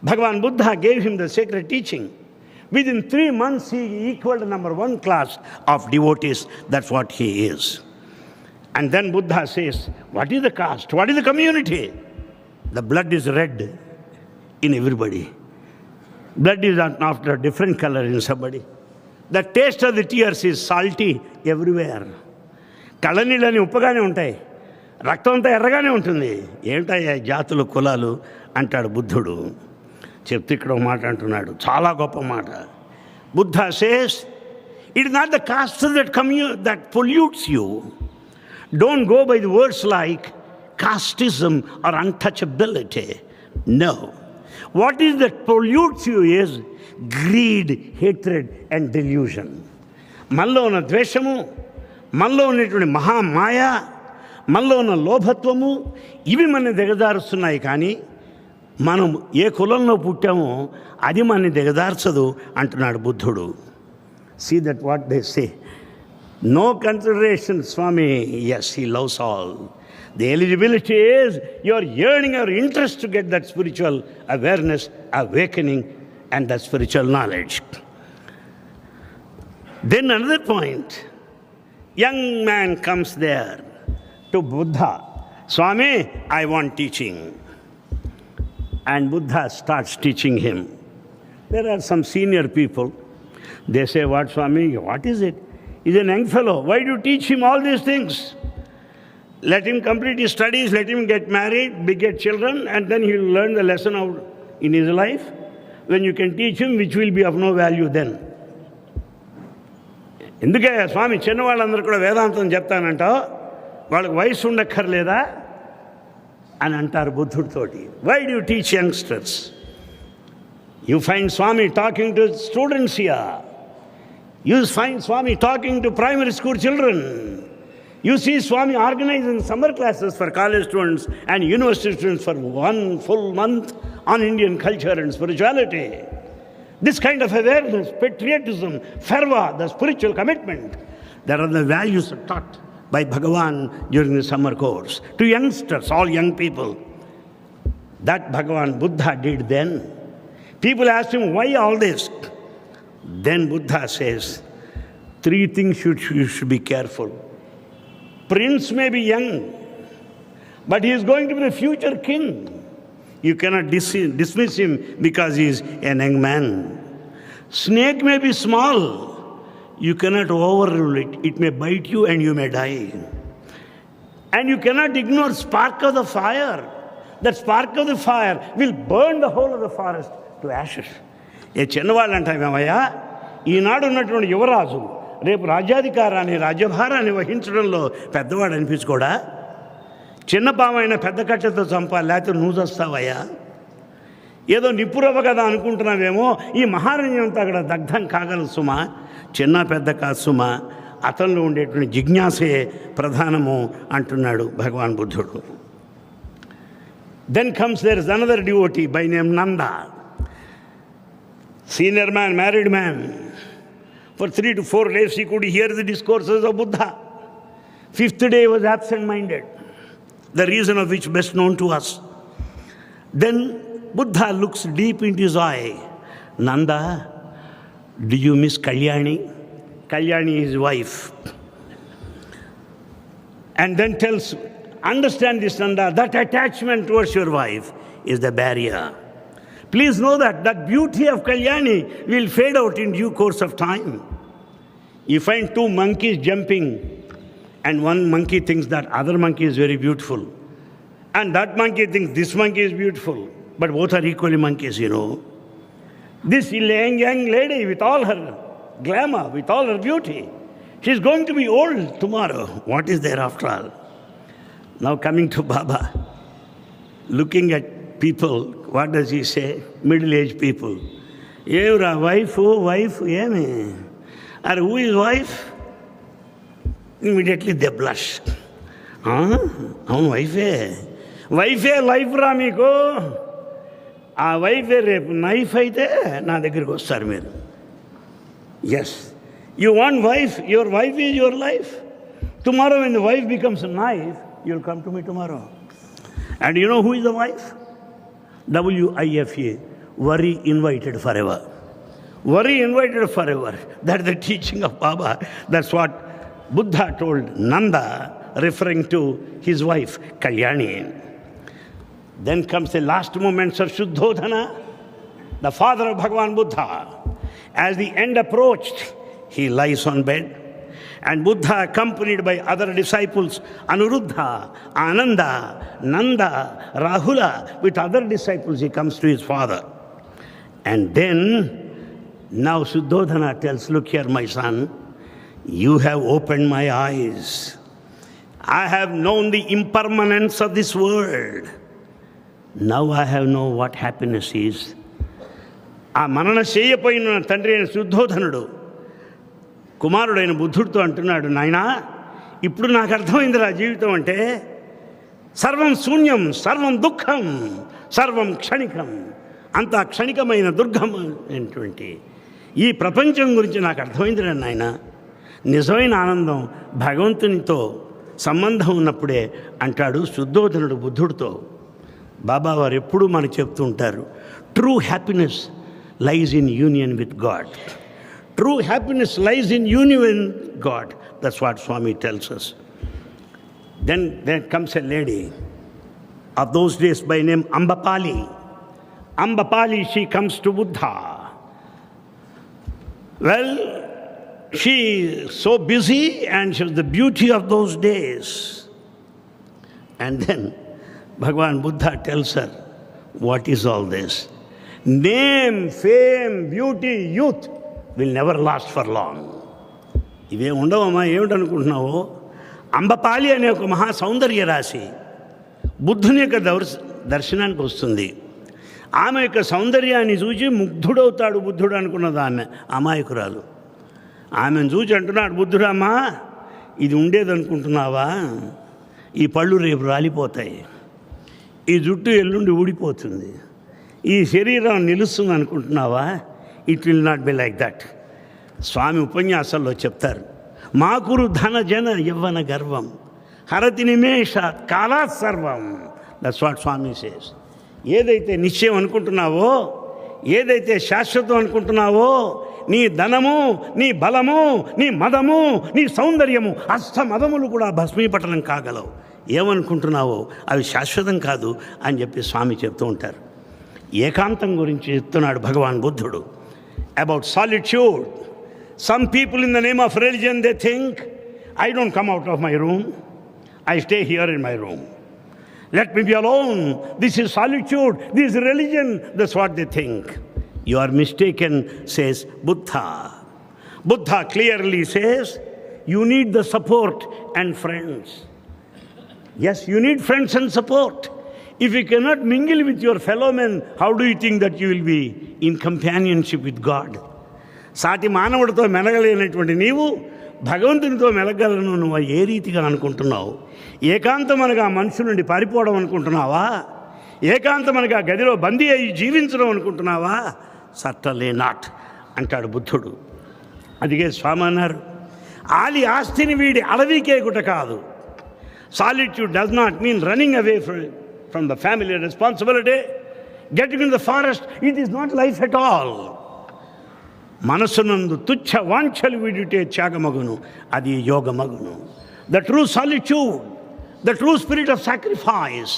Bhagwan Buddha gave him the secret teaching. Within 3 months he equaled number 1 class of devotees. That's what he is. And then Buddha says, what is the caste? What is the community? The blood is red in everybody. Blood is not after a different color in somebody. The taste of the tears is salty everywhere. కళ్ళనీళ్ళని ఉప్పగానే ఉంటాయి, రక్తం అంతా ఎర్రగానే ఉంటుంది. ఏమిటాయా జాతులు కులాలు అంటాడు బుద్ధుడు. చెప్తే ఇక్కడ ఒక మాట అంటున్నాడు, చాలా గొప్ప మాట. Buddha says, it is not the cost that pollutes you. Don't go by the words like casteism or untouchability. No. What is that pollutes you is greed, hatred and delusion. మనలో ఉన్న ద్వేషము, మనలో ఉన్నటువంటి మహామాయ, మనలో ఉన్న లోభత్వము, ఇవి మన దిగజారుస్తున్నాయి. కానీ మనం ఏ కులంలో పుట్టామో అది మన దిగజార్చదు అంటున్నాడు బుద్ధుడు. See that what they say. No consideration, Swami. Yes, he loves all. The eligibility is your yearning or interest to get that spiritual awareness, awakening, and that spiritual knowledge. Then another point, young man comes there to Buddha. Swami, I want teaching. And Buddha starts teaching him. There are some senior people. They say, what, Swami, what is it? He's a young fellow. Why do you teach him all these things? Let him complete his studies, let him get married, beget children, and then he will learn the lesson out in his life. When you can teach him, which will be of no value then. ఎందుకే స్వామి చిన్నవాళ్ళందరూ కూడా వేదాంతం చెప్తానంటావు, వాళ్ళకి వయసు ఉండక్కర్లేదా అని అంటారు బుద్ధుడితోటి. Why do teach youngsters? You find Swami talking to students here. You find Swami talking to primary school children. You see Swami organizing summer classes for college students and university students for 1 full month on Indian culture and spirituality. This kind of awareness, patriotism, fervor, the spiritual commitment, there are the values taught by Bhagavan during the summer course to youngsters, all young people. That Bhagavan Buddha did then. People asked him, why all this? Then Buddha says, 3 things you should be careful. Prince may be young, but he is going to be the future king. You cannot dismiss him because he is a young man. Snake may be small. You cannot overrule it. It may bite you and you may die. And you cannot ignore spark of the fire. That spark of the fire will burn the whole of the forest to ashes. ఏ చిన్నవాళ్ళు అంటామేమయ్యా, ఈనాడు ఉన్నటువంటి యువరాజు రేపు రాజ్యాధికారాన్ని రాజ్యభారాన్ని వహించడంలో పెద్దవాడు అనిపించుకోడా? చిన్న పామైన పెద్ద కట్టెతో చంపాలి, లేకపోతే నువ్వు చస్తావయ్యా. ఏదో నిప్పురవ్వ కదా అనుకుంటున్నావేమో, ఈ మహారణ్యం అంతా అక్కడ దగ్ధం కాగలదు సుమా. చిన్న పెద్ద కాదు సుమా, అతనిలో ఉండేటువంటి జిజ్ఞాసే ప్రధానము అంటున్నాడు భగవాన్ బుద్ధుడు. Then comes there is another devotee by name Nanda. Senior man, married man. For 3 to 4 days he could hear the discourses of Buddha. 5th day was absent-minded, the reason of which best known to us. Then Buddha looks deep into his eye. Nanda, do you miss Kalyani? Kalyani is his wife. And then tells, understand this, Nanda, that attachment towards your wife is the barrier. Please know that beauty of Kalyani will fade out in due course of time. You find 2 monkeys jumping, and one monkey thinks that other monkey is very beautiful. And that monkey thinks this monkey is beautiful. But both are equally monkeys, you know. This young lady with all her glamour, with all her beauty, she's going to be old tomorrow. What is there after all? Now coming to Baba, looking at people, what does he say? Middle-aged people. Evra, wife, yemi. Or who is wife? Immediately they blush. Wife. Wife life ra meeku. ఆ wife రేపు knife అయితే నా దగ్గరికి వస్తారు మీరు. Yes. You want wife, your wife is your life. Tomorrow when the wife becomes a knife, you'll come to me tomorrow. And you know who is the wife? WIFA, worry invited forever. Worry invited forever. That's the teaching of Baba. That's what Buddha told Nanda, referring to his wife, Kalyani. Then comes the last moments of Shuddhodhana, the father of Bhagavan Buddha. As the end approached, he lies on bed. And Buddha, accompanied by other disciples, Anuruddha, Ananda, Nanda, Rahula, with other disciples, he comes to his father. And then, now Shuddhodhana tells, look here, my son, you have opened my eyes. I have known the impermanence of this world. Now I have know what happiness is. ఆ మనన చేయపోయిన తండ్రి అయిన శుద్ధోధనుడు కుమారుడైన బుద్ధుడితో అంటున్నాడు, నాయనా ఇప్పుడు నాకు అర్థమైందిరా జీవితం అంటే. సర్వం శూన్యం, సర్వం దుఃఖం, సర్వం క్షణికం. అంత క్షణికమైన దుర్గమైనటువంటి ఈ ప్రపంచం గురించి నాకు అర్థమైందిరా నాయన. నిజమైన ఆనందం భగవంతునితో సంబంధం ఉన్నప్పుడే అంటాడు శుద్ధోధనుడు బుద్ధుడితో. బాబా వారు ఎప్పుడూ మనకు చెప్తూ ఉంటారు, true happiness lies in union with God. True happiness lies in union with God. That's what Swami tells us. Then there comes a lady of those days by name Ambapali. Ambapali, she comes to Buddha. Well, she is so busy and she was the beauty of those days. And then Bhagavan Buddha tells her, what is all this? Name, fame, beauty, youth will never last for long. ఇవే ఉండవమ్మా, ఏమిటనుకుంటున్నావు? అంబపాలి అనే ఒక మహా సౌందర్య రాశి బుద్ధుని యొక్క దర్శనానికి వస్తుంది. ఆమె యొక్క సౌందర్యాన్ని చూసి ముగ్ధుడవుతాడు బుద్ధుడు అనుకున్నది ఆమె, అమాయకురాలు. ఆమెను చూసి అంటున్నాడు బుద్ధుడమ్మా, ఇది ఉండేదనుకుంటున్నావా? ఈ పళ్ళు రేపు రాలిపోతాయి, ఈ జుట్టు ఎల్లుండి ఊడిపోతుంది, ఈ శరీరం నిలుస్తుంది అనుకుంటున్నావా? It will not be like that. Swami ఉపన్యాసాల్లో చెప్తారు, మాకురు ధన జన యవ్వన గర్వం హరతి నిమేషాత్ కాలాత్ సర్వం. That's what Swami says. ఏదైతే నిశ్చయం అనుకుంటున్నావో, ఏదైతే శాశ్వతం అనుకుంటున్నావో, నీ ధనము, నీ బలము, నీ మదము, నీ సౌందర్యము, అష్టమదములు కూడా భస్మీపటనం కాగలవు. ఏమనుకుంటున్నావో అవి శాశ్వతం కాదు అని చెప్పి స్వామి చెప్తూ ఉంటారు. ఏకాంతం గురించి చెప్తున్నాడు భగవాన్ బుద్ధుడు. About solitude. Some people in the name of religion, they think, I don't come out of my room, I stay here in my room. Let me be alone. This is solitude, this is religion. That's what they think. You are mistaken, says Buddha. Buddha clearly says, you need the support and friends. Yes, you need friends and support. If you cannot mingle with your fellow men, how do you think that you will be in companionship with God? సాటి మానవుడితో మెలగలేనటువంటి నీవు భగవంతునితో మెలగలను నువ్వు ఏ రీతిగా అనుకుంటున్నావు? ఏకాంతమనగా మనుషుల నుండి పారిపోవడం అనుకుంటున్నావా? ఏకాంతమనగా గదిలో బందీ అయ్యి జీవించడం అనుకుంటున్నావా? సర్టన్లీ నాట్ అంటాడు బుద్ధుడు. అదిగే స్వామి అన్నారు, ఆలి ఆస్తిని వీడి అడవికేకుట కాదు. Solitude does not mean running away from the family responsibility, getting in the forest. It is not life at all. మనసునందు తుచ్చ వాంఛలు విడిటే త్యాగమగును, అది యోగమగును. The true solitude, the true spirit of sacrifice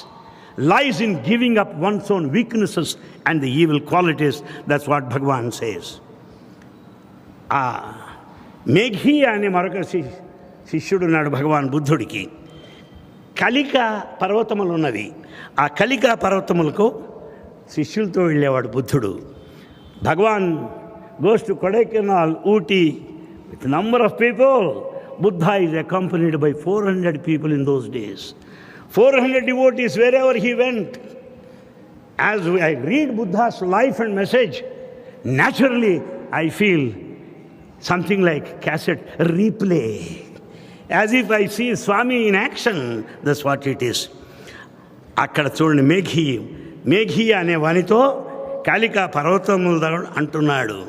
lies in giving up one's own weaknesses and the evil qualities. That's what Bhagavan says. మేఘి అనే మరొక శిష్యుడు ఉన్నాడు భగవాన్ బుద్ధుడికి. కలిక పర్వతములు ఉన్నవి. ఆ కలిక పర్వతములకు శిష్యులతో వెళ్ళేవాడు బుద్ధుడు. భగవాన్ goes to Kodaikanal, Ooty with number of people. Buddha is accompanied by 400 people in those days. 400 devotees wherever he went. As I read Buddha's life and message, naturally I feel something like cassette replay. As if I see Swami in action. That's what it is. అక్కడ చూడండి, మేఘి అనే వానితో కాళికా పర్వతములు అంటున్నాడు.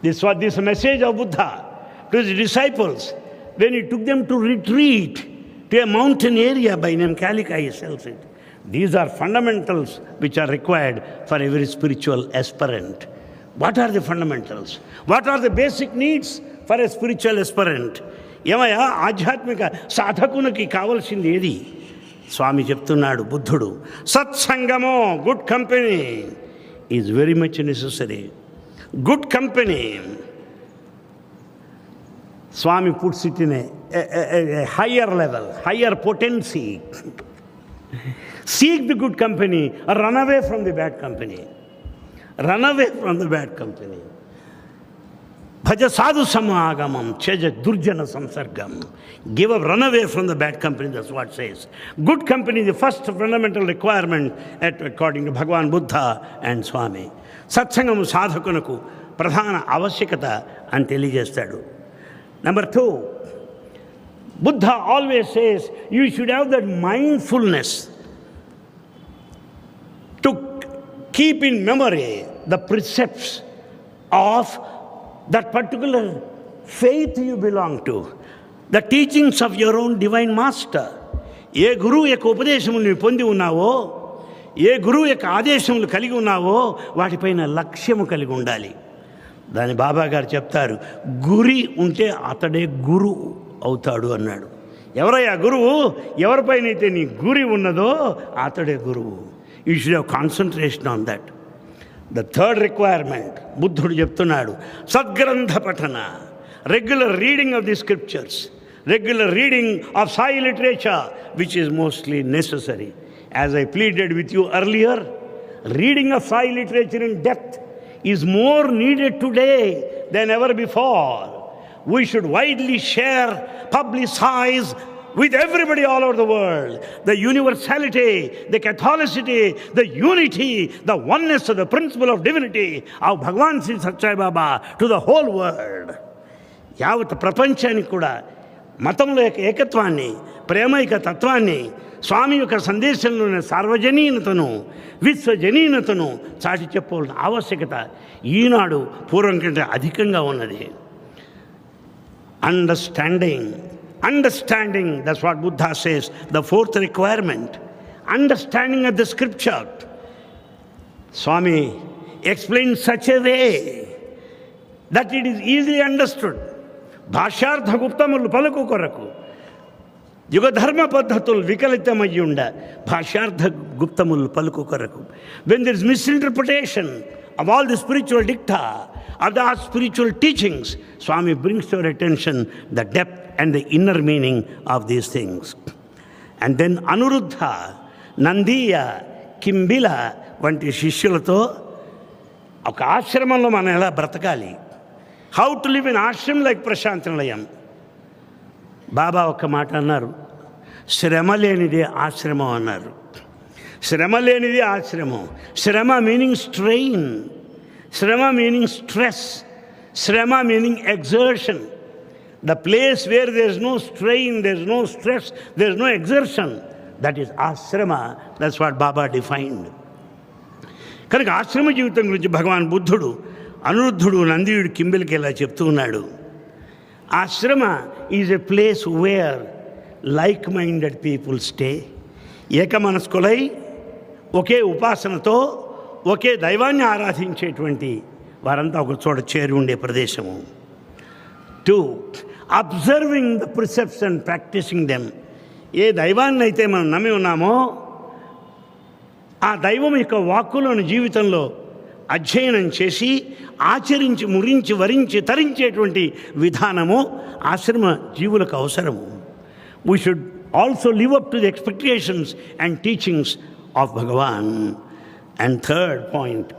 This was this message of Buddha to his disciples when he took them to retreat to a mountain area by name Kalika, he tells it. These are fundamentals which are required for every spiritual aspirant. What are the fundamentals? What are the basic needs for a spiritual aspirant? ఏమయ్యా ఆధ్యాత్మిక సాధకునికి కావాల్సింది ఏది? స్వామి చెప్తున్నాడు బుద్ధుడు, సత్సంగమో, good company is very much necessary. Good company, Swami puts it in a higher level, higher potency. Seek the good company or run away from the bad company. Run away from the bad company. Bhaja sadhu samagamam, cheja durjana samsargam. Give up, run away from the bad company, that's what it says. Good company is the first fundamental requirement according to Bhagavan Buddha and Swami. Satsangamu sadhakunaku pradhana avashyakata అని తెలియజేస్తాడు. Number 2, Buddha always says you should have that mindfulness to keep in memory the precepts of that particular faith you belong to, the teachings of your own divine master. ఏ గురువు యొక్క ఉపదేశములు నీవు పొంది ఉన్నావో, ఏ గురువు యొక్క ఆదేశములు కలిగి ఉన్నావో వాటిపైన లక్ష్యము కలిగి ఉండాలి. దాని బాబా గారు చెప్తారు, గురి ఉంటే అతడే గురువు అవుతాడు అన్నాడు. ఎవరయ్యా గురువు? ఎవరిపైనైతే నీ గురి ఉన్నదో అతడే గురువు. You should have concentration on that. The third requirement బుద్ధుడు చెప్తున్నాడు, సద్గ్రంథ పఠన, regular reading of the scriptures, regular reading of Sai literature, which is mostly necessary. As I pleaded with you earlier, reading of Sai literature in depth is more needed today than ever before. We should widely share, publicize with everybody all over the world the universality, the Catholicity, the unity, the oneness of the principle of divinity of Bhagavan Sri Sathya Baba to the whole world. యావత్ ప్రపంచానికి కూడా మతంలో యొక్క ఏకత్వాన్ని, ప్రేమైక తత్వాన్ని, స్వామి యొక్క సందేశంలోని సార్వజనీనతను, విశ్వజనీనతను చాటి చెప్పవలసిన ఆవశ్యకత ఈనాడు పూర్వం కంటే అధికంగా ఉన్నది. Understanding, that's what Buddha says, the fourth requirement, understanding of the scripture. Swami explain such a way that it is easily understood. భాష్యార్థ గుప్తములు పలుకు కొరకు యుగధర్మ పద్ధతులు వికలితమయ్యుండ భాష్యార్థ గుప్తములు పలుకు కొరకు. When there is misinterpretation of all the spiritual dicta, of the spiritual teachings, Swami brings to your attention the depth and the inner meaning of these things. And then Anuruddha, Nandiya, Kimbila వంటి శిష్యులతో ఒక ఆశ్రమంలో మనం ఎలా బ్రతకాలి, how to live in Ashram like ప్రశాంత నిలయం. బాబా ఒక్క మాట అన్నారు, శ్రమ లేనిదే ఆశ్రమం అన్నారు. శ్రమ లేనిది ఆశ్రమం. Shrama meaning strain, shrama meaning stress, shrama meaning exertion. The place where there is no strain, there is no stress, there is no exertion, that is ashrama. That's what Baba defined. కనుక ఆశ్రమ జీవితం గురించి భగవాన్ బుద్ధుడు అనిరుద్ధుడు నందీయుడు కింబిలికి ఇలా చెప్తూ ఉన్నాడు. Ashrama is a place where like minded people stay. ఏకమనస్కులై ఒకే ఉపాసనతో ఒకే దైవాన్ని ఆరాధించేటువంటి వారంతా ఒక చోట చేరి ఉండే ప్రదేశము. 2, observing the precepts and practising them. ఏ దైవాన్ని అయితే మనం నమ్మి ఉన్నామో ఆ దైవం యొక్క వాక్కులను జీవితంలో అధ్యయనం చేసి ఆచరించి మురించి వరించి తరించేటువంటి విధానము ఆశ్రమ జీవులకు అవసరము. We should also live up to the expectations and teachings of Bhagwan. And third point,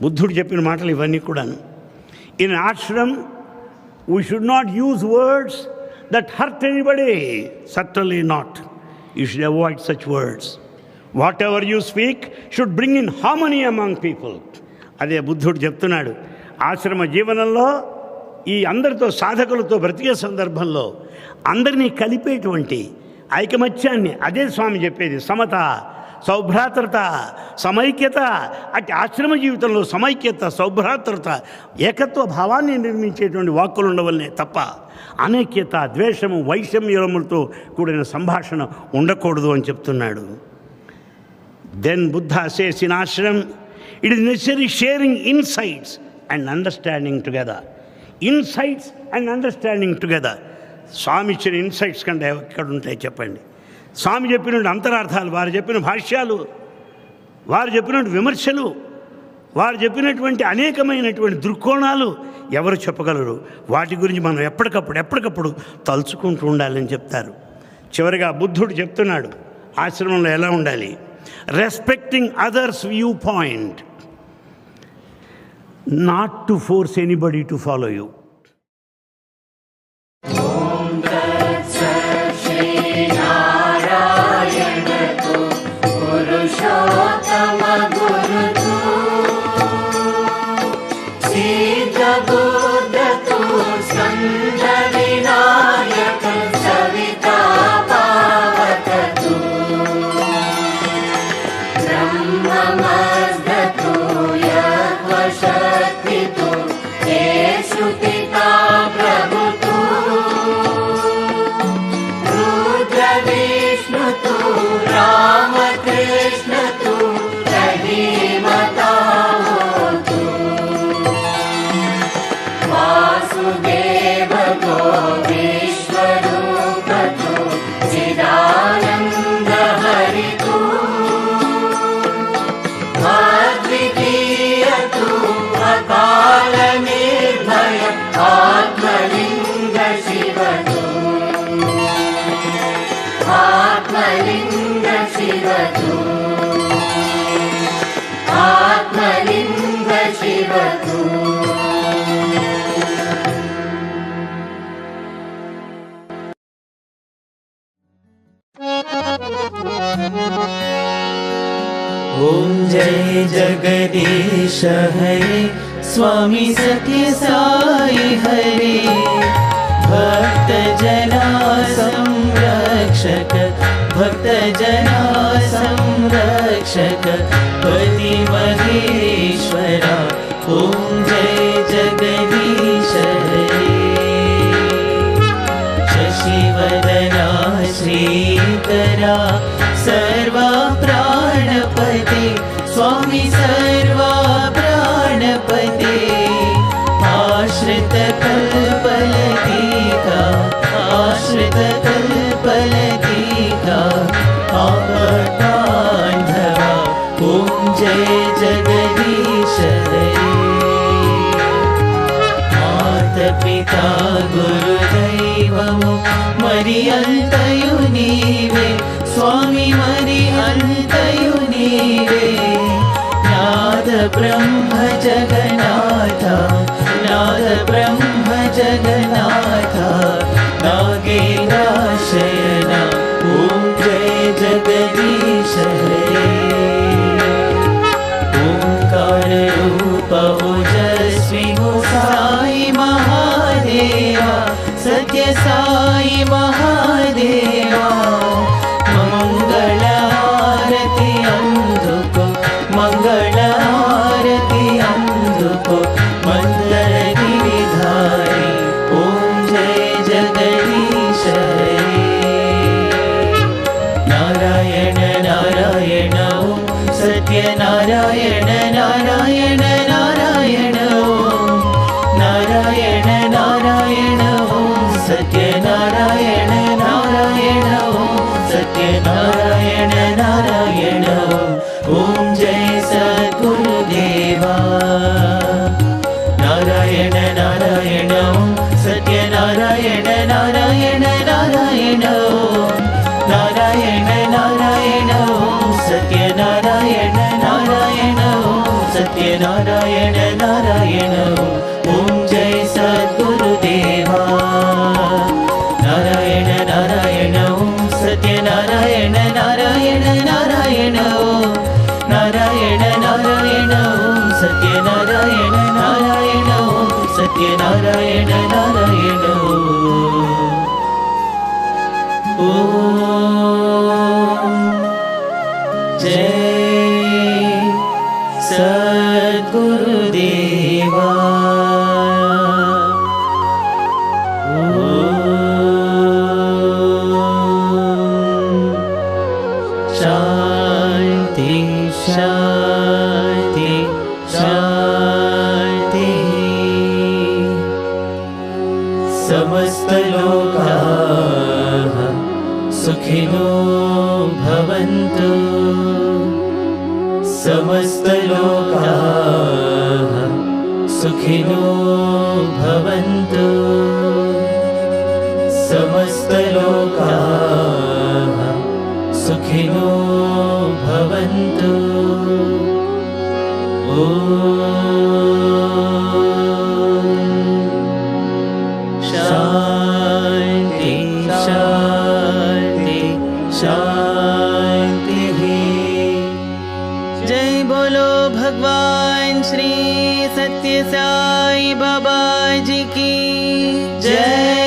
బుద్ధుడు చెప్పిన మాటలు ఇవన్నీ కూడాను. In ashram we should not use words that hurt anybody, certainly not. You should avoid such words. Whatever you speak should bring in harmony among people. అదే బుద్ధుడు చెప్తున్నాడు. ఆశ్రమ జీవనంలో ఈ అందరితో సాధకులతో బ్రతికే సందర్భంలో అందరినీ కలిపేటువంటి ఐకమత్యాన్ని, అదే స్వామి చెప్పేది, సమత, సౌభ్రాతృత, సమైక్యత. అటు ఆశ్రమ జీవితంలో సమైక్యత, సౌభ్రాతృత, ఏకత్వ భావాన్ని నిర్మించేటువంటి వాక్కులు ఉండవల్లనే తప్ప అనైక్యత, ద్వేషము, వైషమ్యములతో కూడిన సంభాషణ ఉండకూడదు అని చెప్తున్నాడు. Then Buddha says in ashram it is necessary sharing insights and understanding together. Insights and understanding together. స్వామి ఇచ్చిన ఇన్సైట్స్ కంటే ఎక్కడ ఉంటాయి చెప్పండి? స్వామి చెప్పిన అంతరార్థాలు, వారు చెప్పిన భాష్యాలు, వారు చెప్పినటువంటి విమర్శలు, వారు చెప్పినటువంటి అనేకమైనటువంటి దృక్కోణాలు ఎవరు చెప్పగలరు? వాటి గురించి మనం ఎప్పటికప్పుడు తలుచుకుంటూ ఉండాలని చెప్తారు. చివరిగా బుద్ధుడు చెప్తున్నాడు ఆశ్రమంలో ఎలా ఉండాలి. Respecting others view point, not to force anybody to follow you. सिद्धबुद्ध तू स्कंद विनायक सविता पावक तू ब्रह्ममस्द तू यज्ञशक्ति तू हे श्रुतिका प्रभु तू रुद्र विष्णु तू राम कृष्ण तू रहीमता तू वासुदेव गो विश्वरूप तू चिदानंद हरि तू अद्वितीय तू अकाल निर्भय आत्मलिंग शिव तू आत्मलिंग शिव तू आत्मलिंग शिव तू ओम जय जगदीश हरे स्वामी सत्य साई हरे भक्त जना संरक्षक भक्त जना संरक्षक पति महेश्वरा ओम जय जगदीश हरे शशिवदना श्रीकरा सर्वा प्राणपते स्वामी सर्वा प्राणपते आश्रित कल्पलतिका आश्रित कल्पलतिका आपदान्धवा ओम जय जगदीश हरे मातपिता गुरुदैवमु मरि अन्तयु नीवे स्वामी मरि अन्तयु नीवे नाद ब्रह्म जगन्नाथ नाद ब्रह्म जगन्नाथ नागेन्द्रशयना ओम जय जगदीश हरे ओंकार रूप ओजस्वी हो साई महादेवा सत्य साई महादेवा मंगल आरती अंधुको मंगल आरती अंधुको मंदर गिरिधारी ओम जय जगदीश हरे नारायण नारायण ओम सत्य नारायण नारायण नारायण ओम नारायण नारायण ओम सत्य नारायण नारायण ओम सत्य नारायण नारायण ओम जय सद्गुरुदेवा नारायण नारायण ओम सत्य नारायण नारायण नारायण ओम नारायण नारायण ओम सत्य नारायण नारायण ओम सत्य नारायण नारायण ओम जय सद्गुरुदेवा नारायण नारायण ओम सत्य नारायण नारायण नारायण ओम नारायण नारायण ओम सत्य नारायण नारायण ओम सत्य नारायण नारायण ओम जय सद्गुरुदेवा शांति शांति शांति समस्त लोकाः सुखिनो भवन्तु समस्त लोकाः सुखिनो भवन्तु समस्त लोकाः सुखिनो भवन्तु शांति शांति शांति। जय बोलो भगवान श्री सत्य साई बाबा जी की जय।